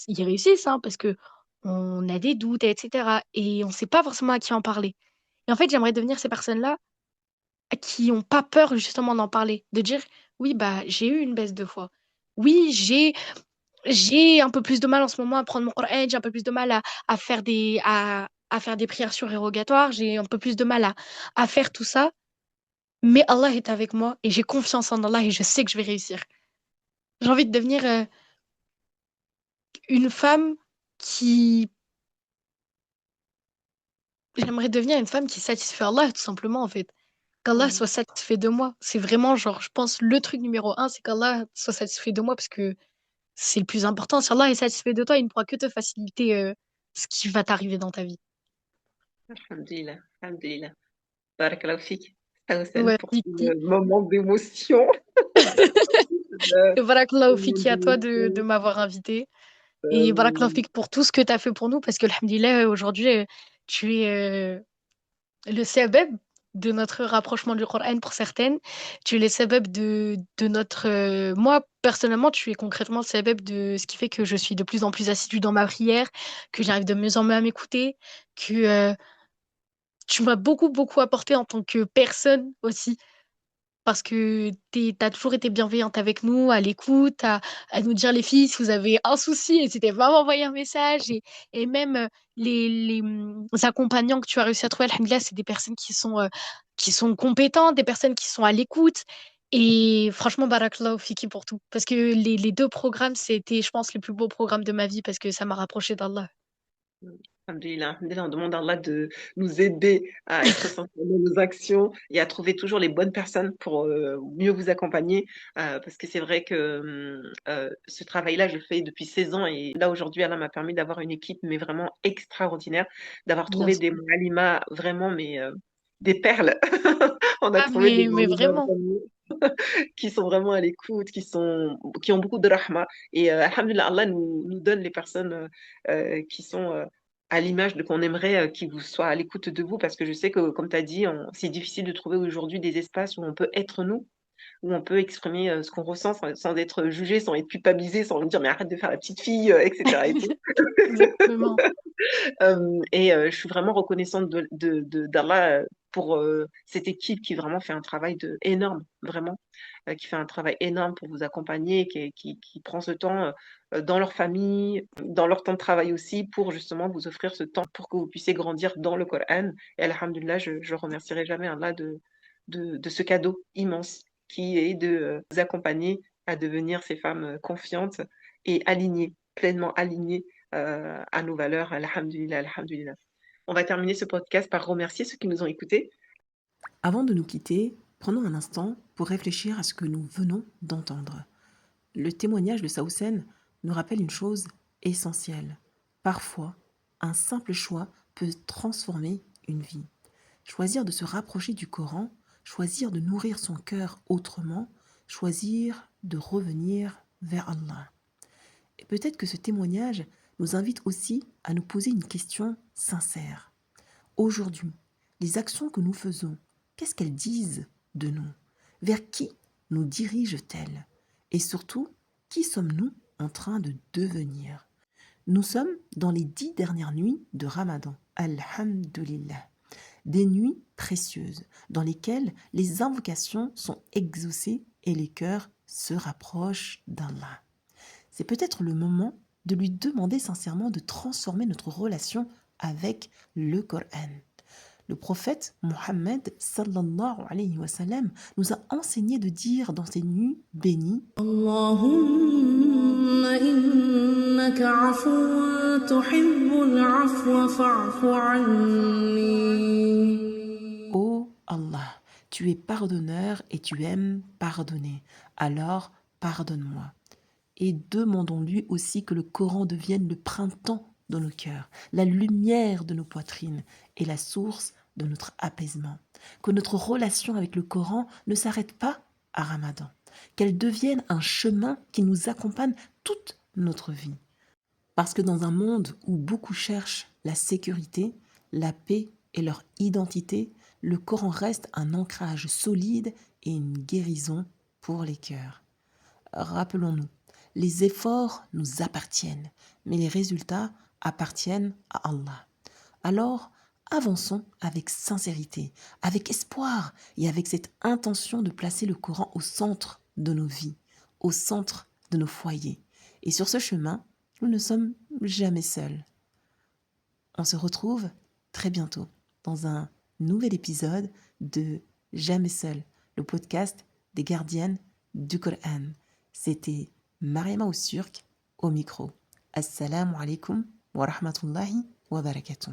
ils réussissent, hein, parce que on a des doutes, etc. Et on ne sait pas forcément à qui en parler. Et en fait, j'aimerais devenir ces personnes-là qui n'ont pas peur justement d'en parler, de dire, oui, bah, j'ai eu une baisse de foi. Oui, j'ai un peu plus de mal en ce moment à prendre mon Coran, j'ai un peu plus de mal à faire des prières surérogatoires, j'ai un peu plus de mal à faire tout ça, mais Allah est avec moi et j'ai confiance en Allah et je sais que je vais réussir. J'ai envie de devenir une femme qui... J'aimerais devenir une femme qui satisfait Allah, tout simplement, en fait. Qu'Allah Mhm. soit satisfait de moi. C'est vraiment, genre, je pense, le truc numéro un, c'est qu'Allah soit satisfait de moi parce que c'est le plus important. Si Allah est satisfait de toi, il ne pourra que te faciliter ce qui va t'arriver dans ta vie. Alhamdulillah, alhamdulillah. Barakallahu fik, Saoussen, Ouais, pour ce Vicky. moment d'émotion. Et barakallahu Moment fiki à toi de d'émotion. m'avoir invité. Et barakallahu Euh, fiki pour tout ce que tu as fait pour nous, parce que, alhamdulillah, aujourd'hui, tu es le sebeb de notre rapprochement du Coran pour certaines. Tu es le sabab de notre... Moi, personnellement, tu es concrètement le sabab de ce qui fait que je suis de plus en plus assidue dans ma prière, que j'arrive de mieux en mieux à m'écouter, que tu m'as beaucoup, beaucoup apporté en tant que personne aussi parce que t'as toujours été bienveillante avec nous, à l'écoute, à nous dire les filles, si vous avez un souci, n'hésitez pas à m'envoyer un message. Et même les accompagnants que tu as réussi à trouver, alhamdoulilah, c'est des personnes qui sont compétentes, des personnes qui sont à l'écoute. Et franchement, barakallahu fiki pour tout. Parce que les deux programmes, c'était, je pense, les plus beaux programmes de ma vie parce que ça m'a rapproché d'Allah. Alhamdulillah, alhamdulillah, on demande à Allah de nous aider à être sincères dans nos actions et à trouver toujours les bonnes personnes pour mieux vous accompagner. Parce que c'est vrai que ce travail-là, je le fais depuis 16 ans et là, aujourd'hui, Allah m'a permis d'avoir une équipe, mais vraiment extraordinaire, d'avoir Bien trouvé des sûr. Moualima vraiment, mais des perles. On a Ah, trouvé des mais Moualima vraiment. vraiment qui sont vraiment à l'écoute, qui ont beaucoup de rahma. Et alhamdulillah, Allah nous donne les personnes qui sont à l'image de qu'on aimerait qu'ils vous soient à l'écoute de vous, parce que je sais que, comme tu as dit, c'est difficile de trouver aujourd'hui des espaces où on peut être nous, où on peut exprimer ce qu'on ressent sans être jugé, sans être culpabilisé, sans dire mais arrête de faire la petite fille, etc. et tout. Exactement. Je suis vraiment reconnaissante d'Allah pour cette équipe qui vraiment fait un travail énorme, vraiment, qui fait un travail énorme pour vous accompagner, qui prend ce temps dans leur famille, dans leur temps de travail aussi, pour justement vous offrir ce temps pour que vous puissiez grandir dans le Coran. Et alhamdulillah, je remercierai jamais Allah de ce cadeau immense qui est de vous accompagner à devenir ces femmes confiantes et alignées, pleinement alignées à nos valeurs. Alhamdulillah, alhamdulillah. On va terminer ce podcast par remercier ceux qui nous ont écoutés. Avant de nous quitter, prenons un instant pour réfléchir à ce que nous venons d'entendre. Le témoignage de Saoussen nous rappelle une chose essentielle. Parfois, un simple choix peut transformer une vie. Choisir de se rapprocher du Coran, choisir de nourrir son cœur autrement, choisir de revenir vers Allah. Et peut-être que ce témoignage nous invite aussi à nous poser une question sincère. Aujourd'hui, les actions que nous faisons, qu'est-ce qu'elles disent de nous? Vers qui nous dirigent-elles? Et surtout, qui sommes-nous en train de devenir? Nous sommes dans les 10 dernières nuits de Ramadan. Alhamdulillah. Des nuits précieuses dans lesquelles les invocations sont exaucées et les cœurs se rapprochent d'Allah. C'est peut-être le moment de lui demander sincèrement de transformer notre relation avec le Coran. Le prophète Mohammed sallallahu alayhi wa sallam nous a enseigné de dire dans ces nuits bénies Allahumma innaka afuwwun tuhibbul afwa fa'fu anni. Ô Allah, tu es pardonneur et tu aimes pardonner, alors pardonne-moi. Et demandons-lui aussi que le Coran devienne le printemps de nos cœurs, la lumière de nos poitrines et la source de notre apaisement. Que notre relation avec le Coran ne s'arrête pas à Ramadan, qu'elle devienne un chemin qui nous accompagne toute notre vie. Parce que dans un monde où beaucoup cherchent la sécurité, la paix et leur identité, le Coran reste un ancrage solide et une guérison pour les cœurs. Rappelons-nous, les efforts nous appartiennent, mais les résultats appartiennent à Allah. Alors, avançons avec sincérité, avec espoir et avec cette intention de placer le Coran au centre de nos vies, au centre de nos foyers. Et sur ce chemin, nous ne sommes jamais seuls. On se retrouve très bientôt dans un nouvel épisode de Jamais seul, le podcast des gardiennes du Coran. C'était Mariama Oussurk au micro. Assalamu alaikum wa rahmatullahi wa barakatuh.